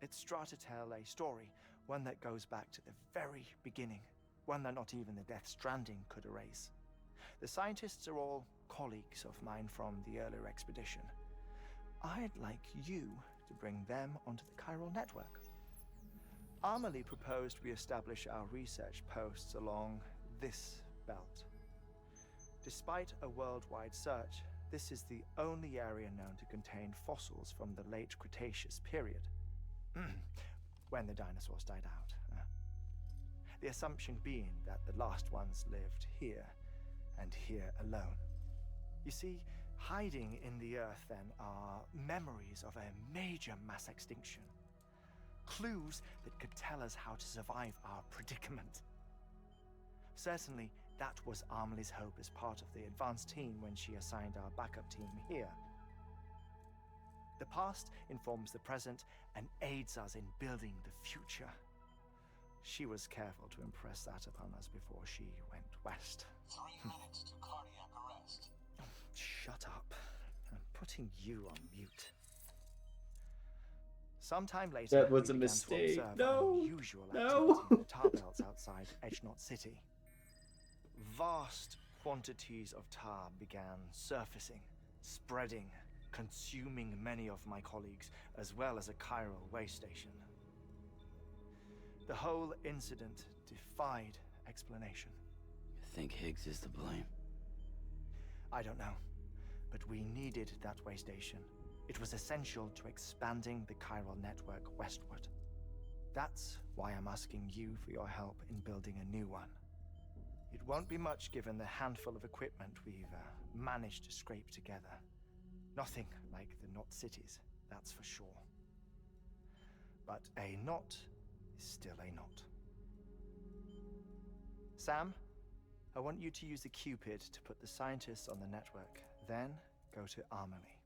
Speaker 7: It's trying to tell a story, one that goes back to the very beginning, one that not even the Death Stranding could erase. The scientists are all colleagues of mine from the earlier expedition. I'd like you to bring them onto the chiral network. Amelie proposed we establish our research posts along this belt. Despite a worldwide search, this is the only area known to contain fossils from the late Cretaceous period, when the dinosaurs died out. The assumption being that the last ones lived here, and here alone. You see, Hiding in the earth, then, are memories of a major mass extinction. Clues that could tell us how to survive our predicament. Certainly, that was Amelie's hope as part of the advanced team when she assigned our backup team here. The past informs the present and aids us in building the future. She was careful to impress that upon us before she went west.
Speaker 2: 3 minutes to cardiac arrest.
Speaker 7: Shut up. I'm putting you on mute. Sometime later,
Speaker 1: That was
Speaker 7: we
Speaker 1: a
Speaker 7: began
Speaker 1: mistake.
Speaker 7: to observe
Speaker 1: No.
Speaker 7: unusual
Speaker 1: No.
Speaker 7: activity in the tar belts outside Edgenot City. Vast quantities of tar began surfacing, spreading, consuming many of my colleagues, as well as a chiral way station. The whole incident defied explanation.
Speaker 3: You think Higgs is to blame?
Speaker 7: I don't know, but we needed that way station. It was essential to expanding the chiral network westward. That's why I'm asking you for your help in building a new one. It won't be much given the handful of equipment we've managed to scrape together. Nothing like the knot cities, that's for sure. But a knot is still a knot. Sam, I want you to use the Cupid to put the scientists on the network, then go to Amelie.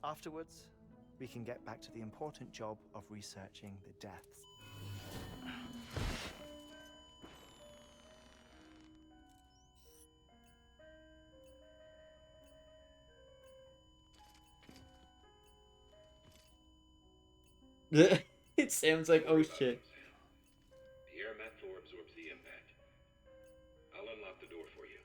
Speaker 7: Afterwards, we can get back to the important job of researching the deaths.
Speaker 1: It sounds like, oh shit.
Speaker 8: The air mat floor absorbs the impact. I'll unlock the door for you.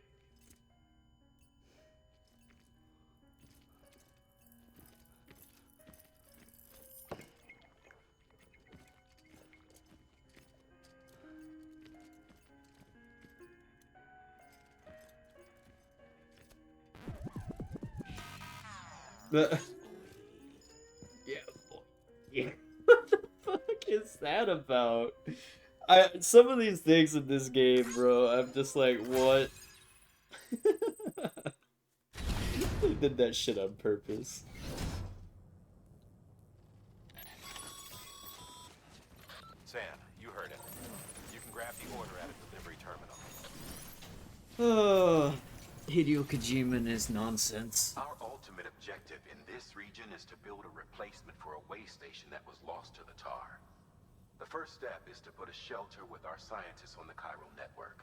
Speaker 1: Yeah, boy. Yeah. What the fuck is that about? Some of these things in this game, bro, I'm just like, what? They did that shit on purpose.
Speaker 8: Sam, you heard it. You can grab the order at a delivery terminal.
Speaker 1: Oh, Hideo Kojima and his nonsense.
Speaker 8: Our ultimate objective in this region is to build a replacement for a way station that was lost to the tar. The first step is to put a shelter with our scientists on the chiral network.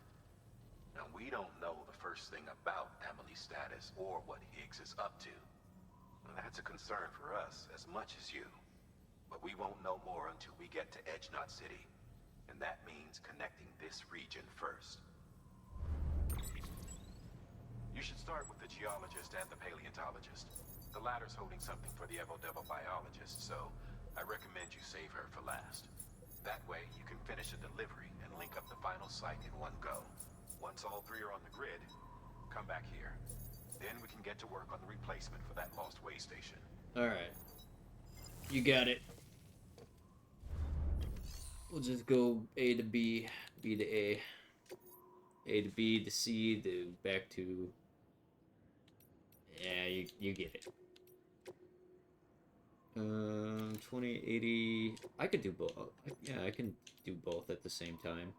Speaker 8: Now, we don't know the first thing about Amelie's status or what Higgs is up to. And that's a concern for us as much as you. But we won't know more until we get to Edgenot City. And that means connecting this region first. You should start with the geologist and the paleontologist. The latter's holding something for the Evo-Devo biologist, so I recommend you save her for last. That way, you can finish a delivery and link up the final site in one go. Once all three are on the grid, come back here. Then we can get to work on the replacement for that lost way station.
Speaker 1: Alright. You got it. We'll just go A to B, B to A. A to B to C to back to... Yeah, you get it. 2080... I could do both. Yeah, I can do both at the same time.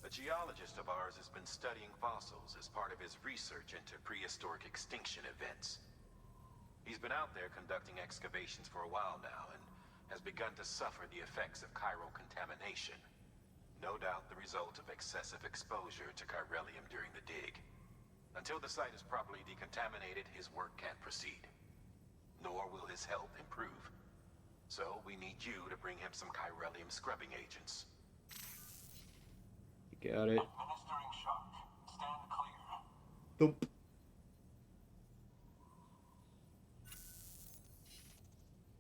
Speaker 8: A geologist of ours has been studying fossils as part of his research into prehistoric extinction events. He's been out there conducting excavations for a while now and has begun to suffer the effects of chiral contamination. No doubt the result of excessive exposure to chiralium during the dig. Until the site is properly decontaminated, his work can't proceed. Nor will his health improve. So we need you to bring him some chiralium scrubbing agents.
Speaker 1: You got it.
Speaker 2: Administering shock. Stand clear.
Speaker 1: Thump.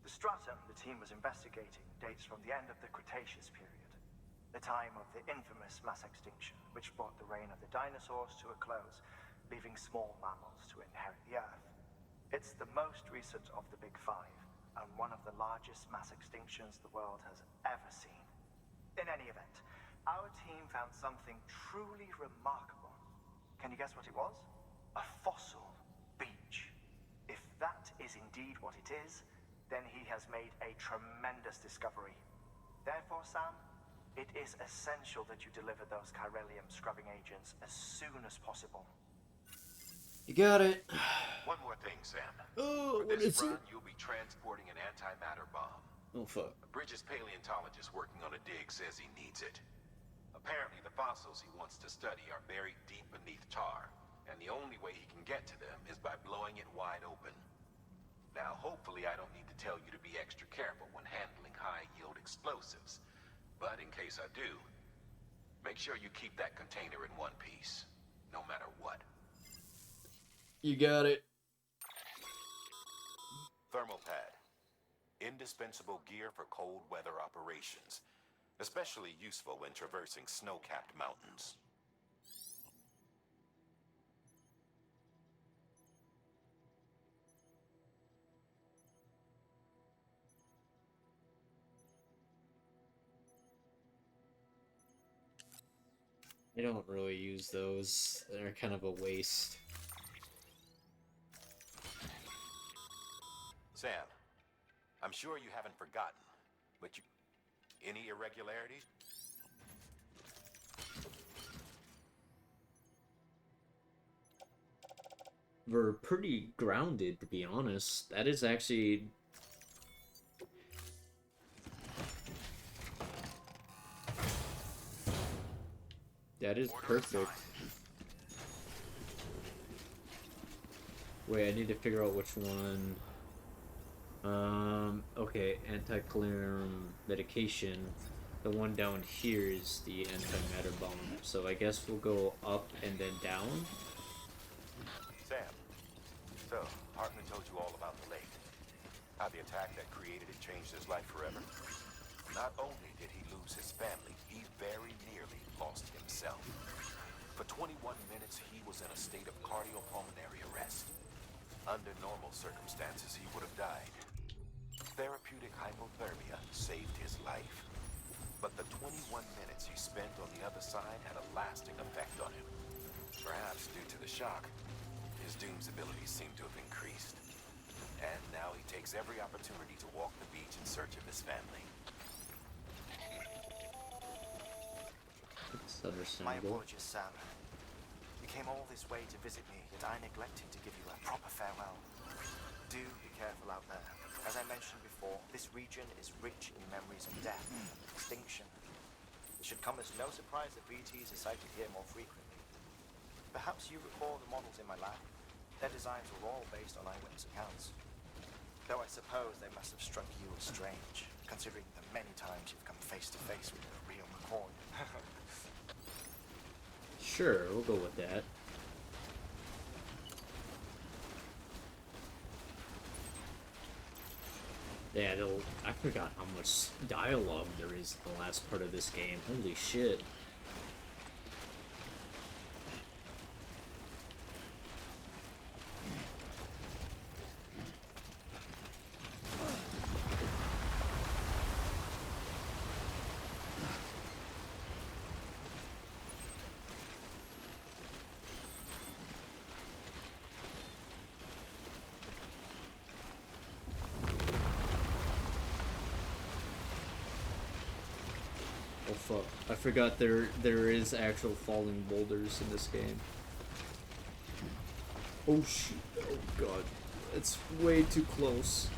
Speaker 7: The stratum the team was investigating dates from the end of the Cretaceous period, the time of the infamous mass extinction, which brought the reign of the dinosaurs to a close, leaving small mammals to inherit the Earth. It's the most recent of the Big Five, and one of the largest mass extinctions the world has ever seen. In any event, our team found something truly remarkable.
Speaker 9: Can you guess what it was? A fossil beach. If that is indeed what it is, then he has made a tremendous discovery. Therefore, Sam, it is essential that you deliver those chiralium scrubbing agents as soon as possible.
Speaker 1: You got it.
Speaker 8: One more thing, Sam.
Speaker 1: Oh,
Speaker 8: For
Speaker 1: what
Speaker 8: this
Speaker 1: is
Speaker 8: run,
Speaker 1: it?
Speaker 8: you'll be transporting an antimatter bomb.
Speaker 1: Oh, fuck.
Speaker 8: Bridges' paleontologist working on a dig says he needs it. Apparently, the fossils he wants to study are buried deep beneath tar, and the only way he can get to them is by blowing it wide open. Now, hopefully I don't need to tell you to be extra careful when handling high-yield explosives. But in case I do, make sure you keep that container in one piece, no matter what.
Speaker 1: You got it.
Speaker 8: Thermal pad. Indispensable gear for cold weather operations. Especially useful when traversing snow-capped mountains.
Speaker 1: I don't really use those. They're kind of a waste.
Speaker 8: Sam, I'm sure you haven't forgotten, but you... Any irregularities?
Speaker 1: We're pretty grounded, to be honest. That is actually... That is perfect. Wait, I need to figure out which one. Okay, anti-chlorine medication. The one down here is the antimatter bomb. So I guess we'll go up and then down.
Speaker 8: Sam, so Hartman told you all about the lake. How the attack that created it changed his life forever. Not only did he lose his family, he very nearly lost himself. For 21 minutes, he was in a state of cardiopulmonary arrest. Under normal circumstances, he would have died. Therapeutic hypothermia saved his life. But the 21 minutes he spent on the other side had a lasting effect on him. Perhaps due to the shock, his doom's abilities seem to have increased. And now he takes every opportunity to walk the beach in search of his family.
Speaker 1: It's
Speaker 7: My
Speaker 1: understandable.
Speaker 7: apologies, Sam. You came all this way to visit me, yet I neglected to give you a proper farewell. Do be careful out there. As I mentioned before, this region is rich in memories of death and extinction. It should come as no surprise that BTs are sighted here more frequently. Perhaps you recall the models in my lab? Their designs were all based on eyewitness accounts. Though I suppose they must have struck you as strange, considering the many times you've come face to face with a real McCoy.
Speaker 1: Sure, we'll go with that. Yeah, I forgot how much dialogue there is in the last part of this game. Holy shit. Oh fuck. I forgot there is actual falling boulders in this game. Oh shit. Oh god. It's way too close.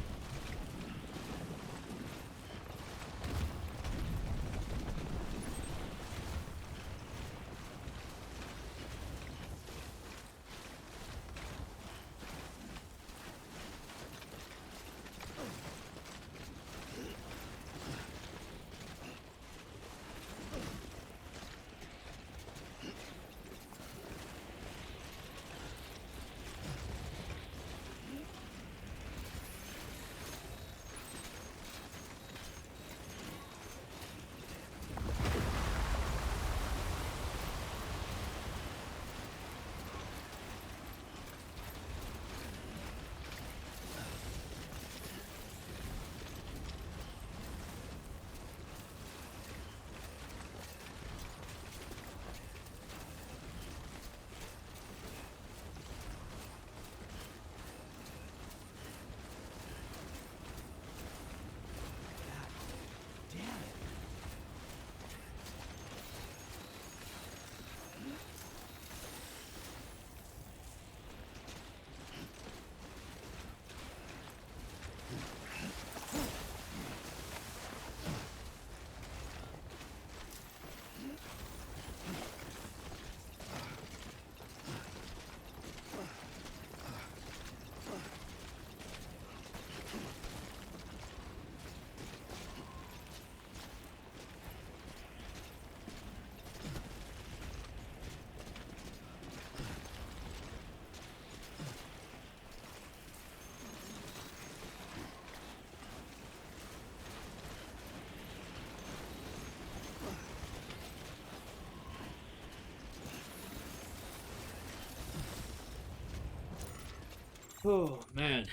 Speaker 1: Oh man,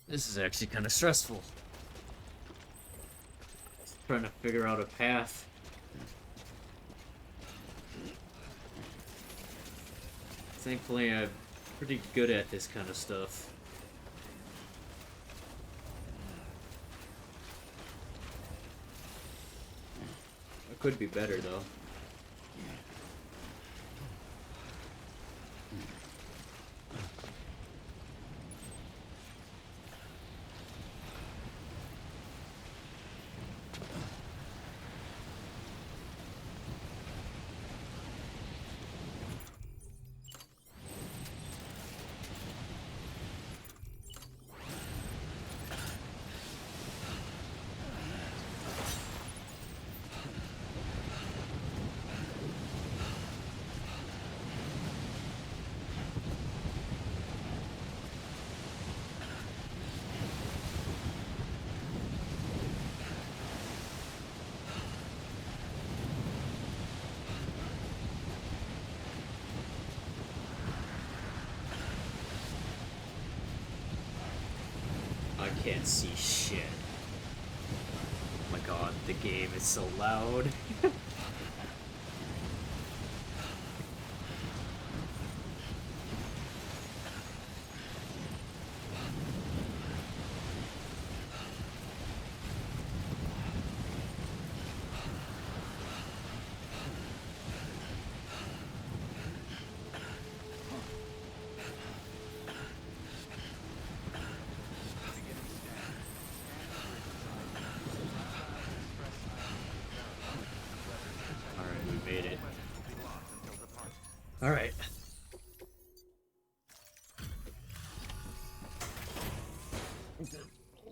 Speaker 1: this is actually kind of stressful. Trying to figure out a path. Thankfully, I'm pretty good at this kind of stuff. I could be better though. I can't see shit. Oh my god, the game is so loud. Alright, we made it. Alright.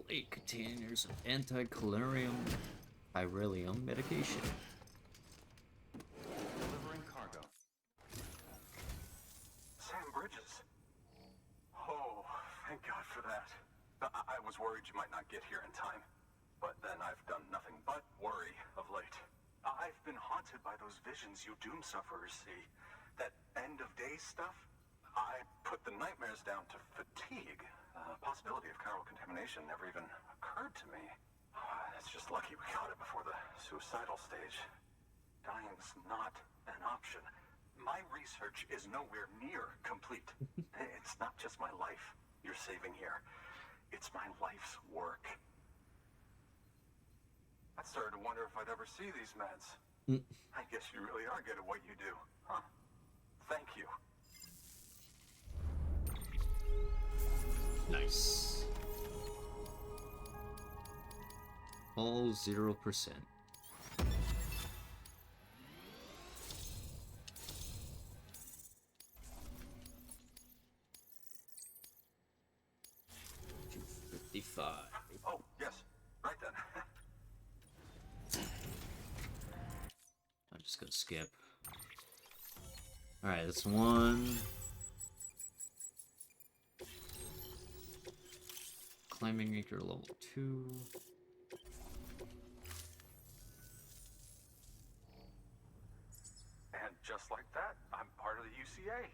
Speaker 1: Eight containers of anti-chilarium medication.
Speaker 6: Delivering cargo.
Speaker 8: Sam Bridges. Oh, thank God for that. I was worried you might not get here in time. But then I've done nothing but worry of late. I've been haunted by those visions you doom sufferers see. That end of days stuff. I put the nightmares down to fatigue. Possibility of chiral contamination never even occurred to me. It's just lucky we got it before the suicidal stage. Dying's not an option. My research is nowhere near complete. It's not just my life you're saving here. It's my life's work. I started to wonder if I'd ever see these meds. I guess you really are good at what you do, huh? Thank you.
Speaker 1: Nice. All 0%. $255.
Speaker 8: Oh, yes. Right then.
Speaker 1: I'm just gonna skip. Alright, that's one. Climbing acre level 2.
Speaker 8: And just like that, I'm part of the UCA.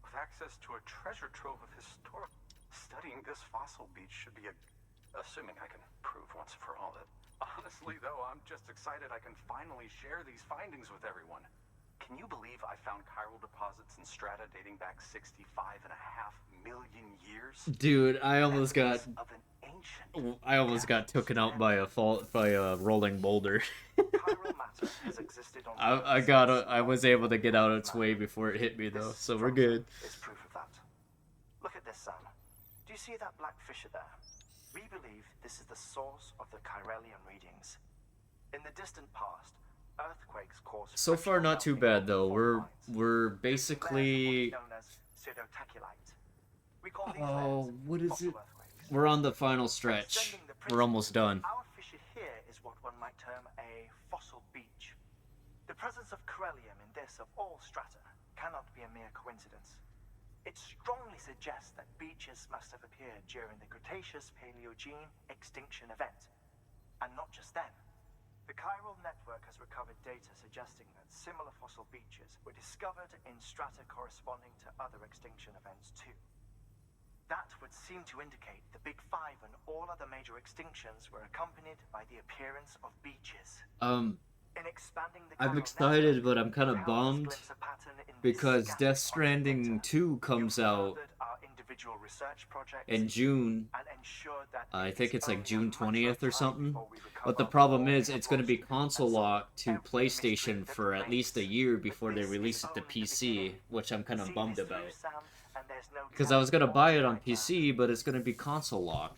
Speaker 8: With access to a treasure trove of historic... Studying this fossil beach should be assuming I can prove once for all that... Honestly, though, I'm just excited I can finally share these findings with everyone. Can you believe I found chiral deposits in strata dating back 65.5 million years?
Speaker 1: Dude, I almost got taken out by a rolling boulder. I was able to get out of its way before it hit me though, so we're good.
Speaker 9: Is proof of that. Look at this, Sam. Do you see that black fissure there? We believe this is the source of the Chiralian readings. In the distant past, earthquakes caused...
Speaker 1: So far, not too bad though. We're basically... Oh, what is it? We're on the final stretch. We're almost done.
Speaker 9: Our fissure here is what one might term a fossil beach. The presence of Chiralium in this of all strata cannot be a mere coincidence. It strongly suggests that beaches must have appeared during the Cretaceous-Paleogene extinction event. And not just then. The chiral network has recovered data suggesting that similar fossil beaches were discovered in strata corresponding to other extinction events too. That would seem to indicate the Big Five and all other major extinctions were accompanied by the appearance of beaches. In expanding the
Speaker 1: I'm
Speaker 9: chiral
Speaker 1: excited,
Speaker 9: network,
Speaker 1: but I'm kind
Speaker 9: it
Speaker 1: of
Speaker 9: helps us
Speaker 1: bummed
Speaker 9: glimpse a pattern in this
Speaker 1: because
Speaker 9: scant
Speaker 1: Death
Speaker 9: on
Speaker 1: Stranding
Speaker 9: data.
Speaker 1: 2 comes
Speaker 9: You've
Speaker 1: out
Speaker 9: furthered our individual research projects
Speaker 1: in June.
Speaker 9: and ensured that
Speaker 1: I
Speaker 9: it
Speaker 1: think
Speaker 9: is
Speaker 1: it's like
Speaker 9: only a
Speaker 1: June
Speaker 9: matter of
Speaker 1: 20th or
Speaker 9: time
Speaker 1: something.
Speaker 9: before we
Speaker 1: But the
Speaker 9: recover
Speaker 1: problem
Speaker 9: all we
Speaker 1: is,
Speaker 9: have
Speaker 1: it's going to be
Speaker 9: lost,
Speaker 1: console
Speaker 9: and solve
Speaker 1: locked to
Speaker 9: every mystery
Speaker 1: PlayStation
Speaker 9: that
Speaker 1: for at least a
Speaker 9: remains.
Speaker 1: year
Speaker 9: But
Speaker 1: before they
Speaker 9: this
Speaker 1: release
Speaker 9: is
Speaker 1: it to
Speaker 9: only the
Speaker 1: PC,
Speaker 9: beginning.
Speaker 1: which I'm kind of
Speaker 9: See
Speaker 1: bummed
Speaker 9: this through,
Speaker 1: about.
Speaker 9: Sam, and there's no
Speaker 1: Because I was going to
Speaker 9: telling what
Speaker 1: buy
Speaker 9: you
Speaker 1: it on
Speaker 9: might learn.
Speaker 1: PC, but it's going to be console locked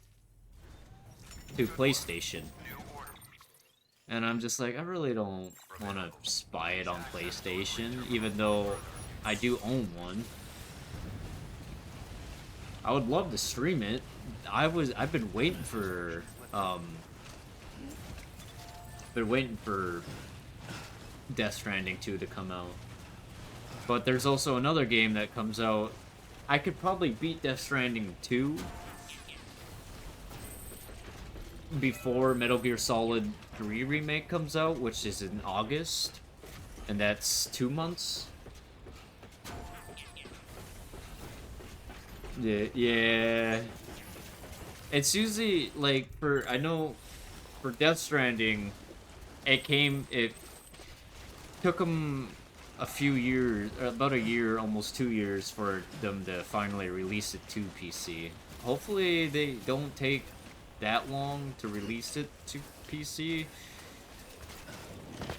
Speaker 1: to PlayStation. And I'm just like, I really don't want to buy it on PlayStation, even though I do own one. I would love to stream it. I've been waiting for Death Stranding 2 to come out. But there's also another game that comes out. I could probably beat Death Stranding 2 before Metal Gear Solid 3 Remake comes out, which is in August. And that's 2 months. Yeah. It's usually, like, I know, for Death Stranding, it took them a few years, about a year, almost 2 years for them to finally release it to PC. Hopefully they don't take that long to release it to PC,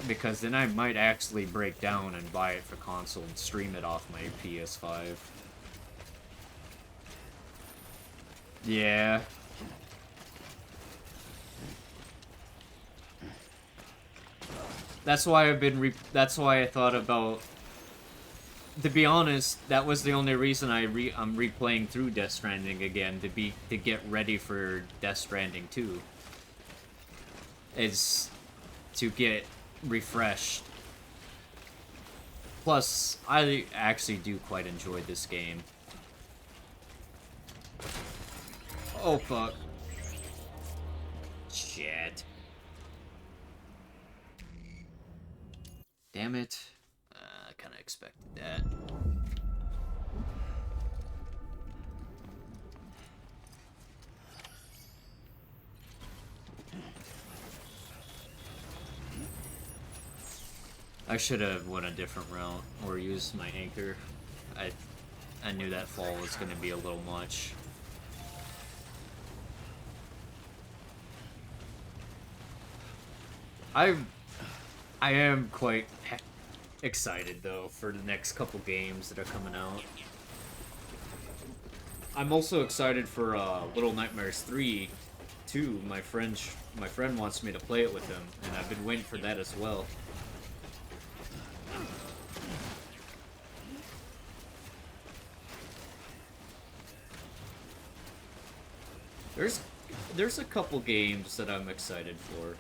Speaker 1: because then I might actually break down and buy it for console and stream it off my PS5. Yeah. That's why that's why I thought about, to be honest, that was the only reason I'm replaying through Death Stranding again, to get ready for Death Stranding 2. Is to get refreshed. Plus, I actually do quite enjoy this game. Oh fuck. Shit. Damn it. I kind of expected that. I should have went a different route or used my anchor. I knew that fall was going to be a little much. I am quite excited though for the next couple games that are coming out. I'm also excited for Little Nightmares 3 too. My friend wants me to play it with him, and I've been waiting for that as well. There's a couple games that I'm excited for.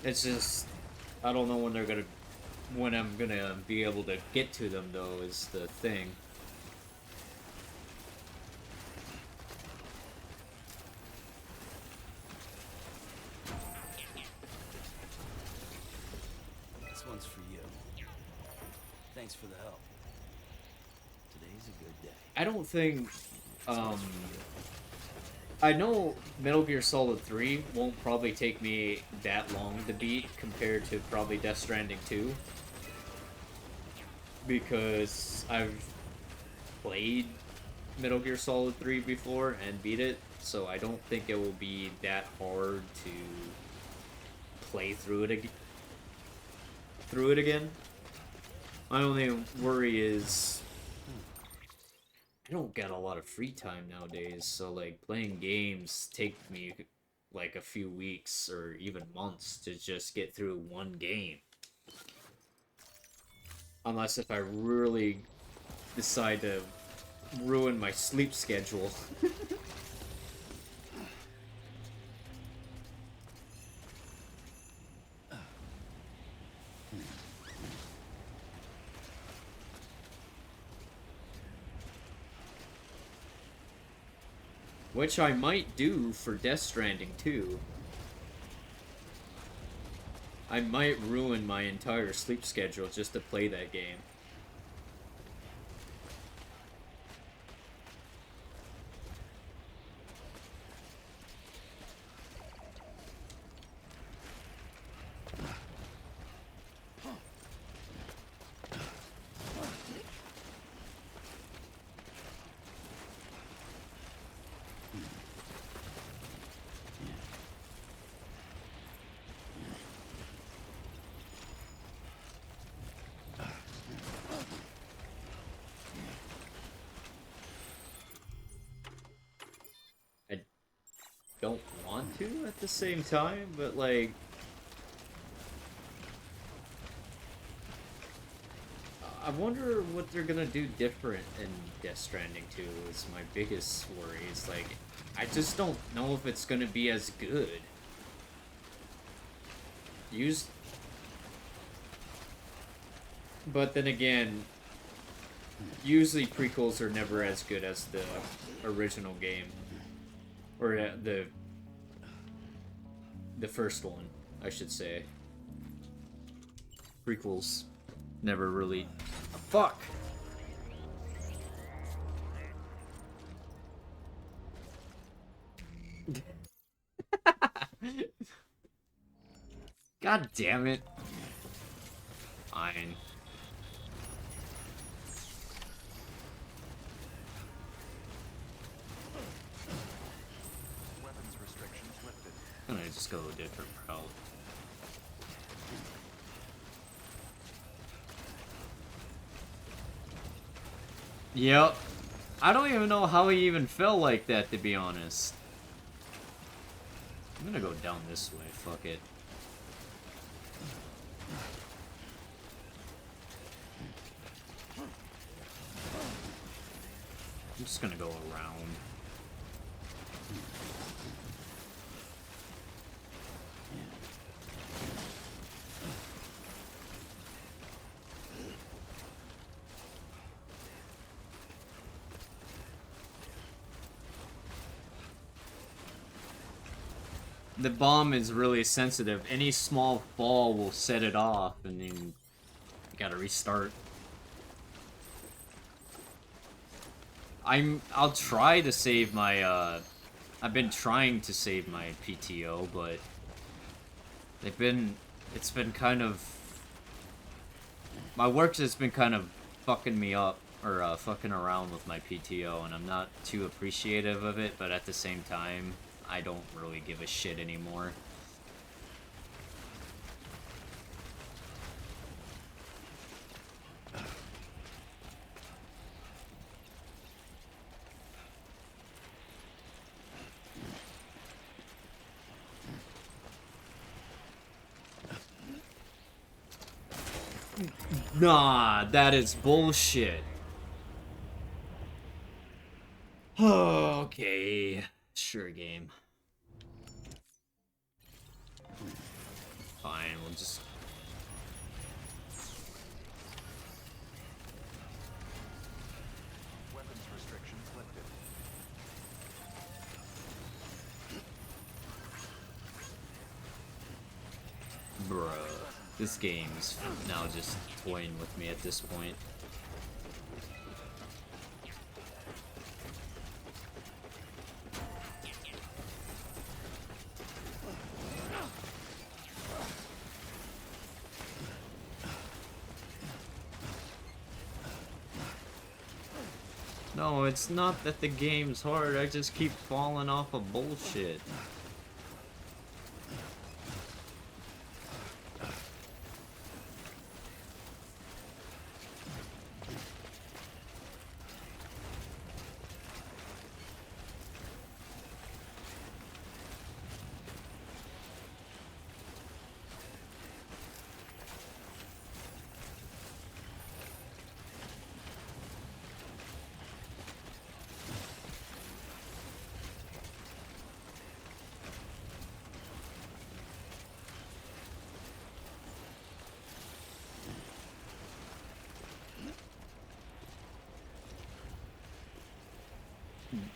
Speaker 1: It's just, I don't know when I'm gonna be able to get to them though, is the thing.
Speaker 3: This one's for you. Thanks for the help. Today's a good day.
Speaker 1: I don't think, I know Metal Gear Solid 3 won't probably take me that long to beat compared to probably Death Stranding 2. Because I've played Metal Gear Solid 3 before and beat it, so I don't think it will be that hard to play through it again. My only worry is I don't get a lot of free time nowadays, so like playing games take me like a few weeks or even months to just get through one game. Unless if I really decide to ruin my sleep schedule. Which I might do for Death Stranding 2. I might ruin my entire sleep schedule just to play that game. don't want to at the same time, but like I wonder what they're gonna do different in Death Stranding 2 is my biggest worry. It's like I just don't know if it's gonna be as good. But then again, usually prequels are never as good as the original game. Or the first one, I should say. Prequels never really... Fuck! God damn it. Fine.
Speaker 6: Weapons restrictions lifted.
Speaker 1: I'm gonna just go a different route. Yep. I don't even know how he even fell like that, to be honest. I'm gonna go down this way, fuck it. I'm just gonna go around. The bomb is really sensitive. Any small fall will set it off, and then you gotta restart. I'll try to save my, I've been trying to save my PTO, but it's been kind of, my work has been kind of fucking me up, or, fucking around with my PTO, and I'm not too appreciative of it, but at the same time, I don't really give a shit anymore. Nah, that is bullshit. Okay. Sure, game. Fine, we'll just...
Speaker 6: Weapons restrictions lifted.
Speaker 1: Bruh. This game's now just toying with me at this point. No, it's not that the game's hard, I just keep falling off of bullshit.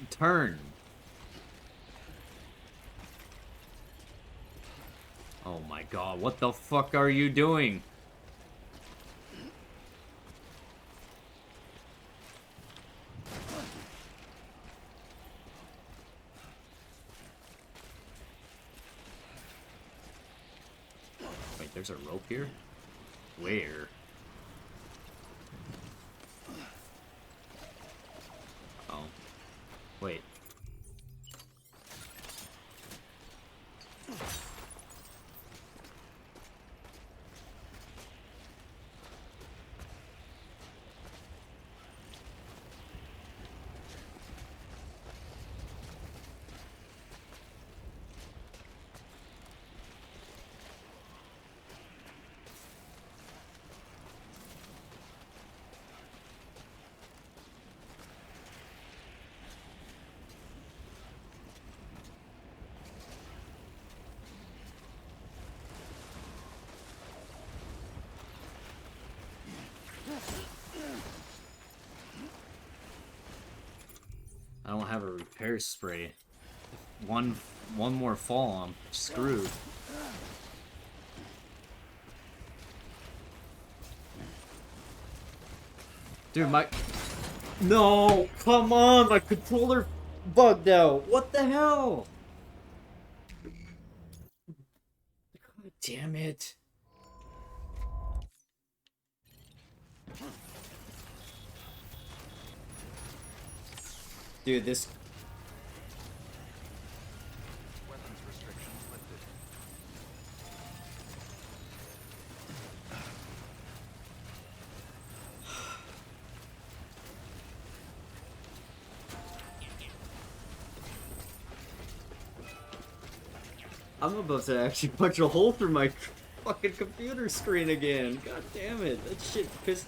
Speaker 1: Turn. Oh my god, what the fuck are you doing? Wait, there's a rope here? Where? Oh. Wait. have a repair spray. If one more fall, I'm screwed. Dude, no, come on, my controller bugged out. What the hell? God damn it. Dude, this...
Speaker 6: Weapons restrictions lifted.
Speaker 1: I'm about to actually punch a hole through my fucking computer screen again. God damn it. That shit pissed...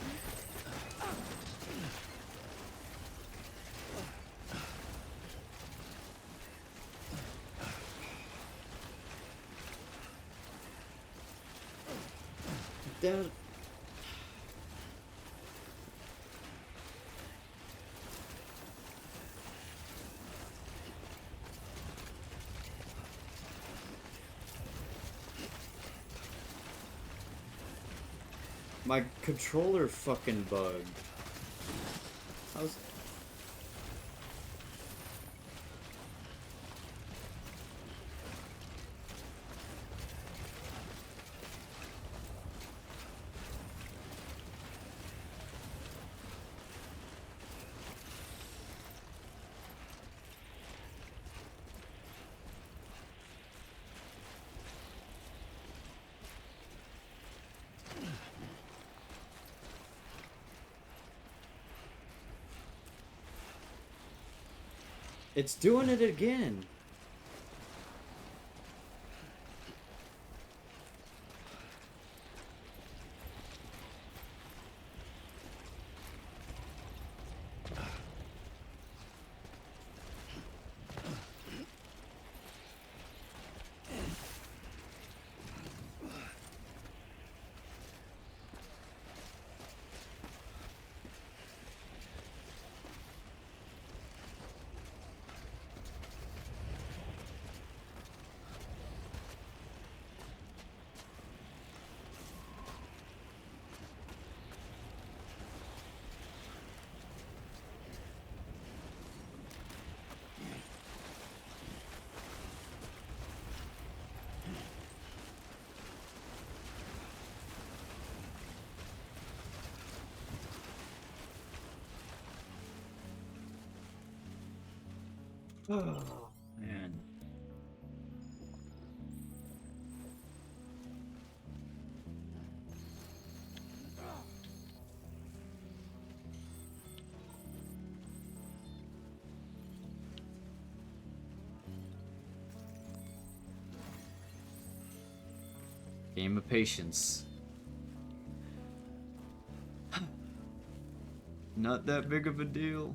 Speaker 1: Damn it. My controller fucking bugged. How's... It's doing it again. Oh, man. Game of patience. Not that big of a deal.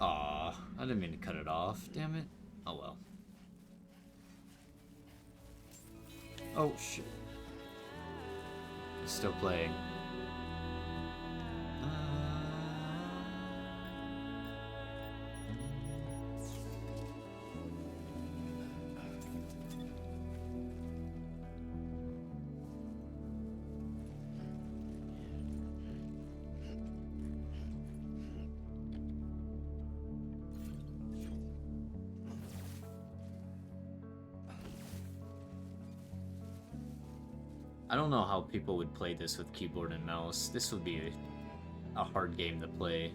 Speaker 1: Aw, I didn't mean to cut it off. Damn it. Oh well. Oh shit. It's still playing. I don't know how people would play this with keyboard and mouse. This would be a hard game to play.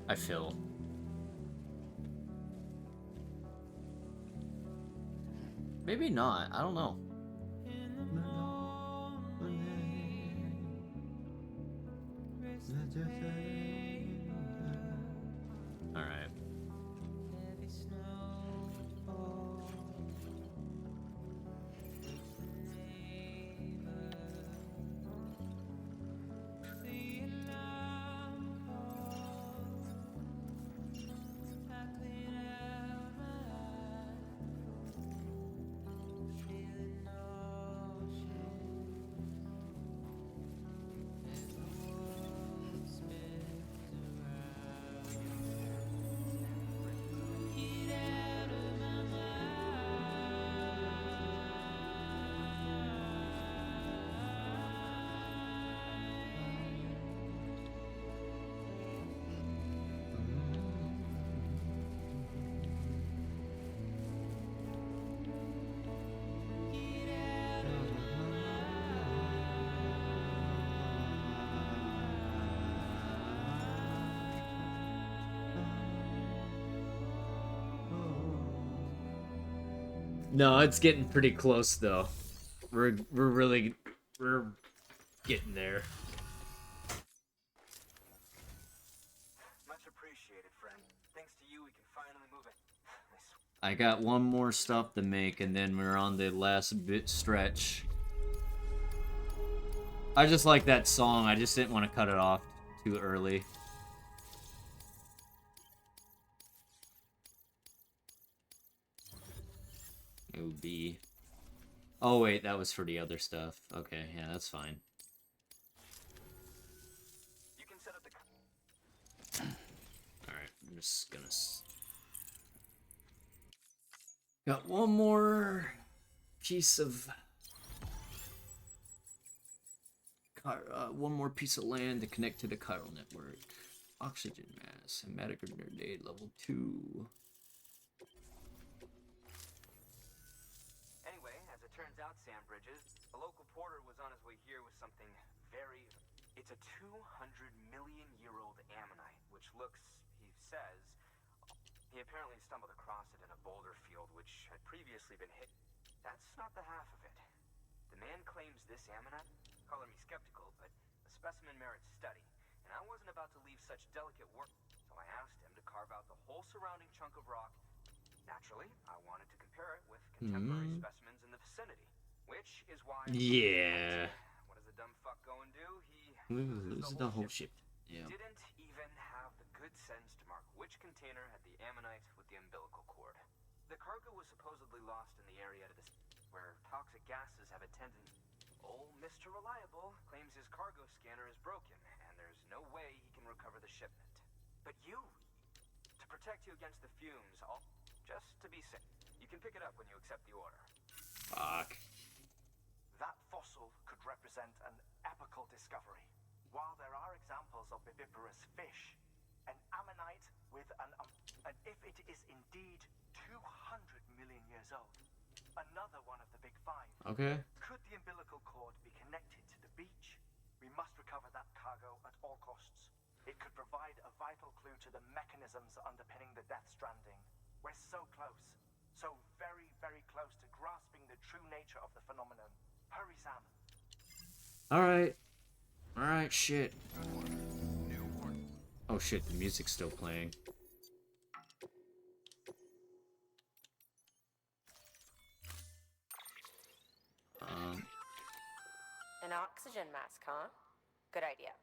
Speaker 1: I feel. Maybe not. I don't know. All right. No, it's getting pretty close though. We're getting there.
Speaker 9: Much appreciated, friend. Thanks to you, we can finally move it.
Speaker 1: I got one more stop to make, and then we're on the last bit stretch. I just like that song. I just didn't want to cut it off too early. It would be... Oh, wait, that was for the other stuff. Okay, yeah, that's fine.
Speaker 9: You can set up the...
Speaker 1: Alright, I'm just gonna... Got one more piece of... one more piece of land to connect to the chiral network. Oxygen mass, hematocrit grenade level 2.
Speaker 9: Anyway, as it turns out, Sam Bridges, a local porter was on his way here with something very... It's a 200-million-year-old ammonite, which looks, he says... He apparently stumbled across it in a boulder field, which had previously been hit. That's not the half of it. The man claims this ammonite, color me skeptical, but the specimen merits study, and I wasn't about to leave such delicate work, so I asked him to carve out the whole surrounding chunk of rock. Naturally, I wanted to compare it with contemporary specimens in the vicinity, which is why...
Speaker 1: Yeah.
Speaker 9: What does the dumb fuck go and do? He
Speaker 1: loses the whole ship. Yeah.
Speaker 9: Didn't even have the good sense to mark which container had the ammonite with the umbilical cord. The cargo was supposedly lost in the area to the where toxic gases have a tendency. Old Mr. Reliable claims his cargo scanner is broken, and there's no way he can recover the shipment. But you, to protect you against the fumes, just to be safe, you can pick it up when you accept the order.
Speaker 1: Fuck.
Speaker 9: That fossil could represent an epical discovery. While there are examples of viviparous fish, an ammonite with and if it is indeed 200 million years old, another one of the big five.
Speaker 1: Okay.
Speaker 9: Could the umbilical cord be connected to the beach? We must recover that cargo at all costs. It could provide a vital clue to the mechanisms underpinning the Death Stranding. We're so close. So very, very close to grasping the true nature of the phenomenon. Hurry, Sam.
Speaker 1: Alright. Alright, shit. Oh shit, the music's still playing.
Speaker 10: An oxygen mask, huh? Good idea.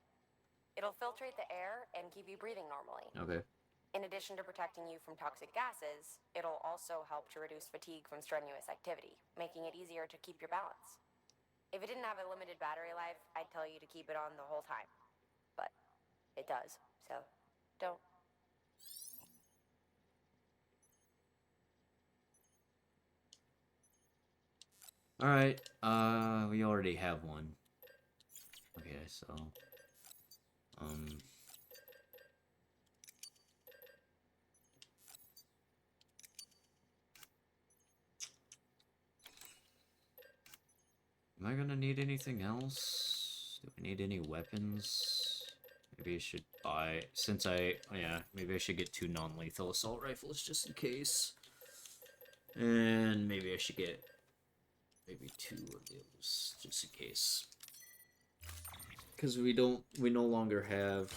Speaker 10: It'll filtrate the air and keep you breathing normally.
Speaker 1: Okay.
Speaker 10: In addition to protecting you from toxic gases, it'll also help to reduce fatigue from strenuous activity, making it easier to keep your balance. If it didn't have a limited battery life, I'd tell you to keep it on the whole time. But it does, so don't.
Speaker 1: Alright, we already have one. Okay, so... Am I gonna need anything else? Do I need any weapons? Maybe I should buy, since oh yeah, maybe I should get 2 non-lethal assault rifles just in case. And maybe I should get maybe 2 of those just in case. Because we no longer have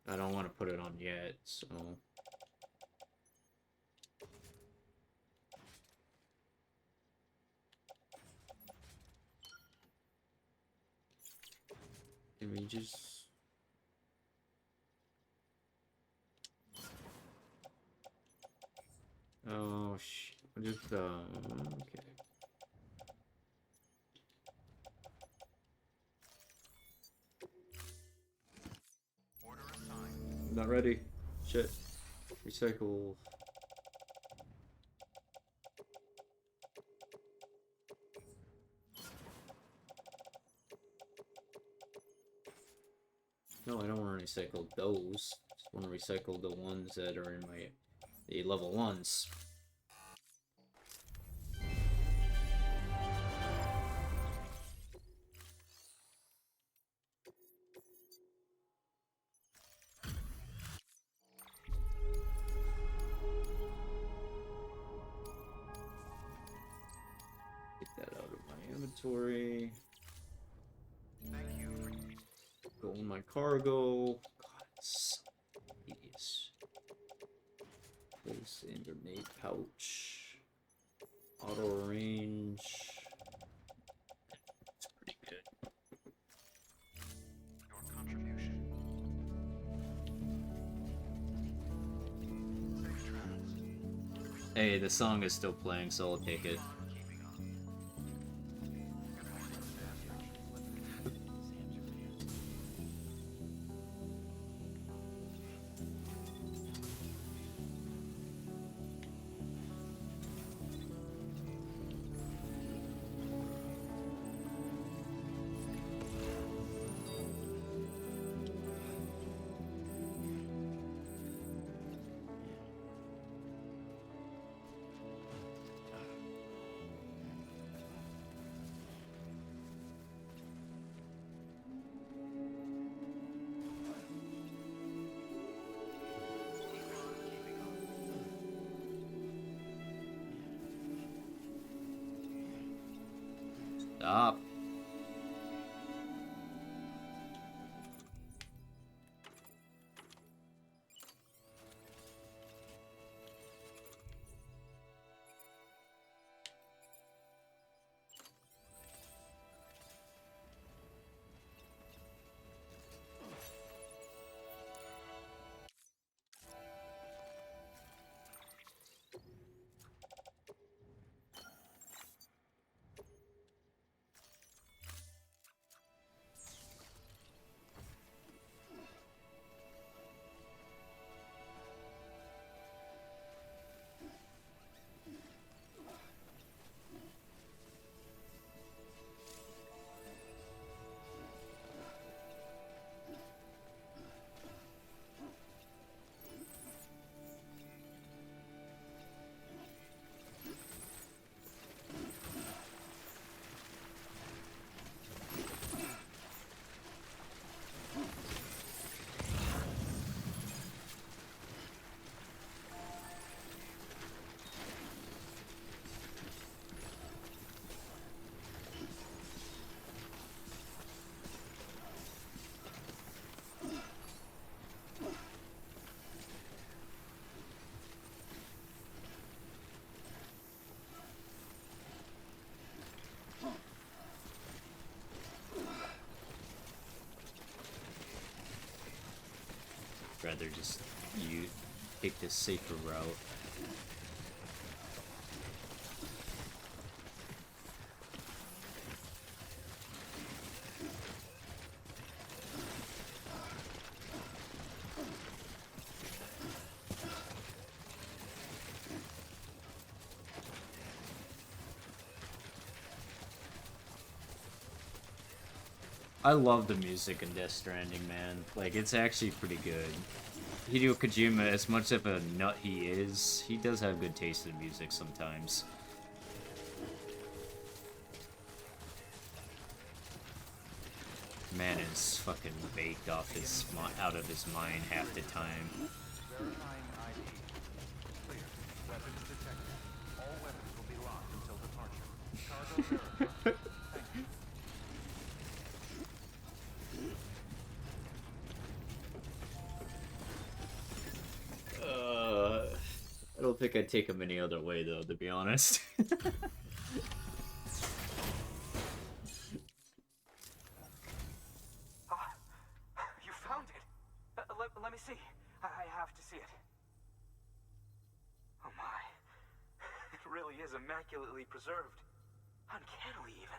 Speaker 1: I don't want to put it on yet, so can we just okay.
Speaker 6: Order assigned.
Speaker 1: I'm not ready. Shit. Recycle. No, I don't want to recycle those. Just want to recycle the ones that are in the level 1s. Get that out of my inventory.
Speaker 6: Thank you for...
Speaker 1: Go in my cargo. God, it's so tedious. Place in grenade pouch. Auto range. It's pretty good.
Speaker 6: your contribution. Safe travels.
Speaker 1: Hey, the song is still playing, so I'll take it.
Speaker 6: Keeping up. Good morning, Sam.
Speaker 1: Stop. Rather just you take this safer route. I love the music in Death Stranding, man. Like, it's actually pretty good. Hideo Kojima, as much of a nut he is, he does have good taste in music sometimes. Man is fucking baked off his out of his mind half the time.
Speaker 6: Verifying ID. Clear. Weapons detected. All weapons will be locked until departure. Cargo verified. Thank you.
Speaker 1: I don't think I'd take him any other way, though, to be honest.
Speaker 9: You found it. Let me see. I have to see it. Oh my. It really is immaculately preserved. Uncannily, even.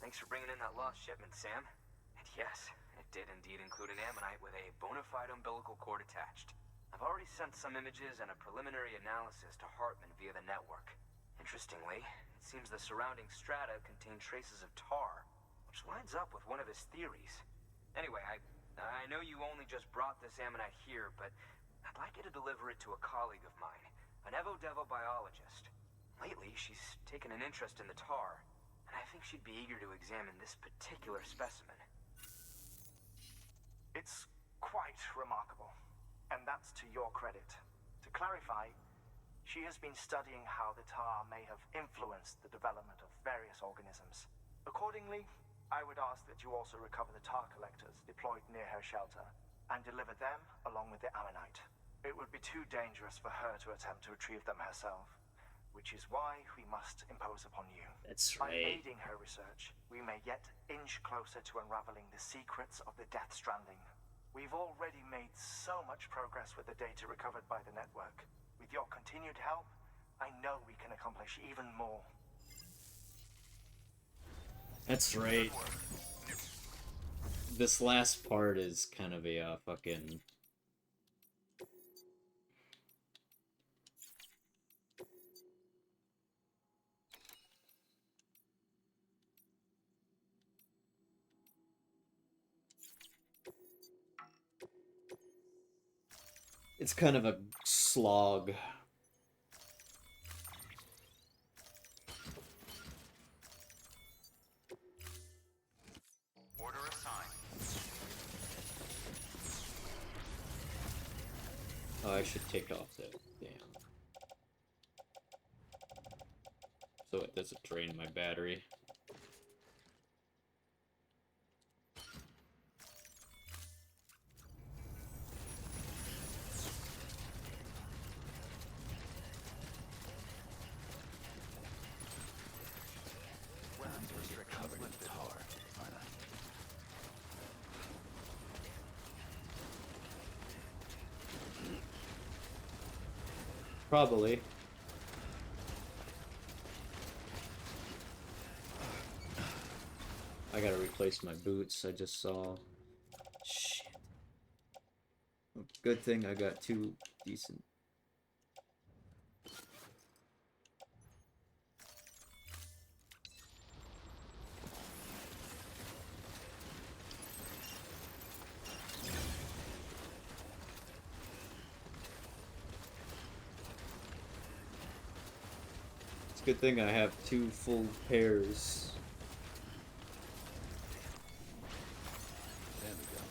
Speaker 9: Thanks for bringing in that lost shipment, Sam. And yes, it did indeed include an ammonite with a bona fide umbilical cord attached. I've already sent some images and a preliminary analysis to Hartman via the network. Interestingly, it seems the surrounding strata contain traces of tar, which lines up with one of his theories. Anyway, I know you only just brought this ammonite here, but I'd like you to deliver it to a colleague of mine, an Evo-Devo biologist. Lately, she's taken an interest in the tar, and I think she'd be eager to examine this particular specimen. It's quite remarkable, and that's to your credit. To clarify, she has been studying how the tar may have influenced the development of various organisms. Accordingly, I would ask that you also recover the tar collectors deployed near her shelter and deliver them along with the ammonite. It would be too dangerous for her to attempt to retrieve them herself, which is why we must impose upon you.
Speaker 1: That's
Speaker 9: By
Speaker 1: right.
Speaker 9: aiding her research, we may yet inch closer to unraveling the secrets of the Death Stranding. We've already made so much progress with the data recovered by the network. With your continued help, I know we can accomplish even more.
Speaker 1: That's right. This last part is kind of a fucking... It's kind of a slog.
Speaker 6: Order assigned.
Speaker 1: Oh, I should take off that. Damn. So it doesn't drain my battery.
Speaker 6: Weapons restrictions lifted.
Speaker 1: Probably. I gotta replace my boots, I just saw. Shit. Good thing I got two decent. It's a good thing I have two full pairs.
Speaker 3: There we go.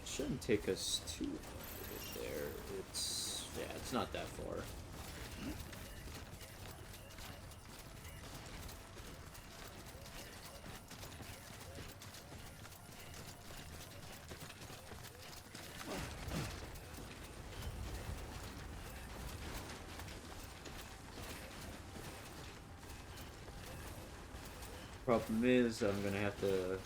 Speaker 1: Shouldn't take us too far there. It's not that far. problem is, I'm gonna have to...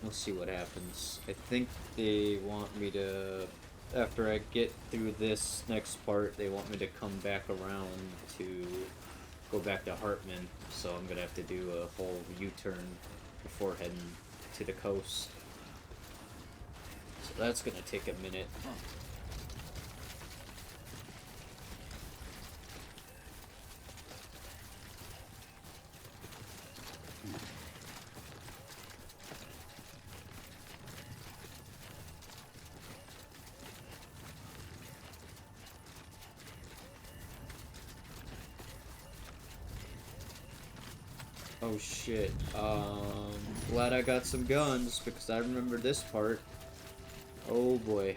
Speaker 1: We'll see what happens. I think they want me to, after I get through this next part, they want me to come back around to go back to Hartman. So I'm gonna have to do a whole U-turn before heading to the coast. So that's gonna take a minute. Oh shit. Glad I got some guns because I remember this part. Oh boy.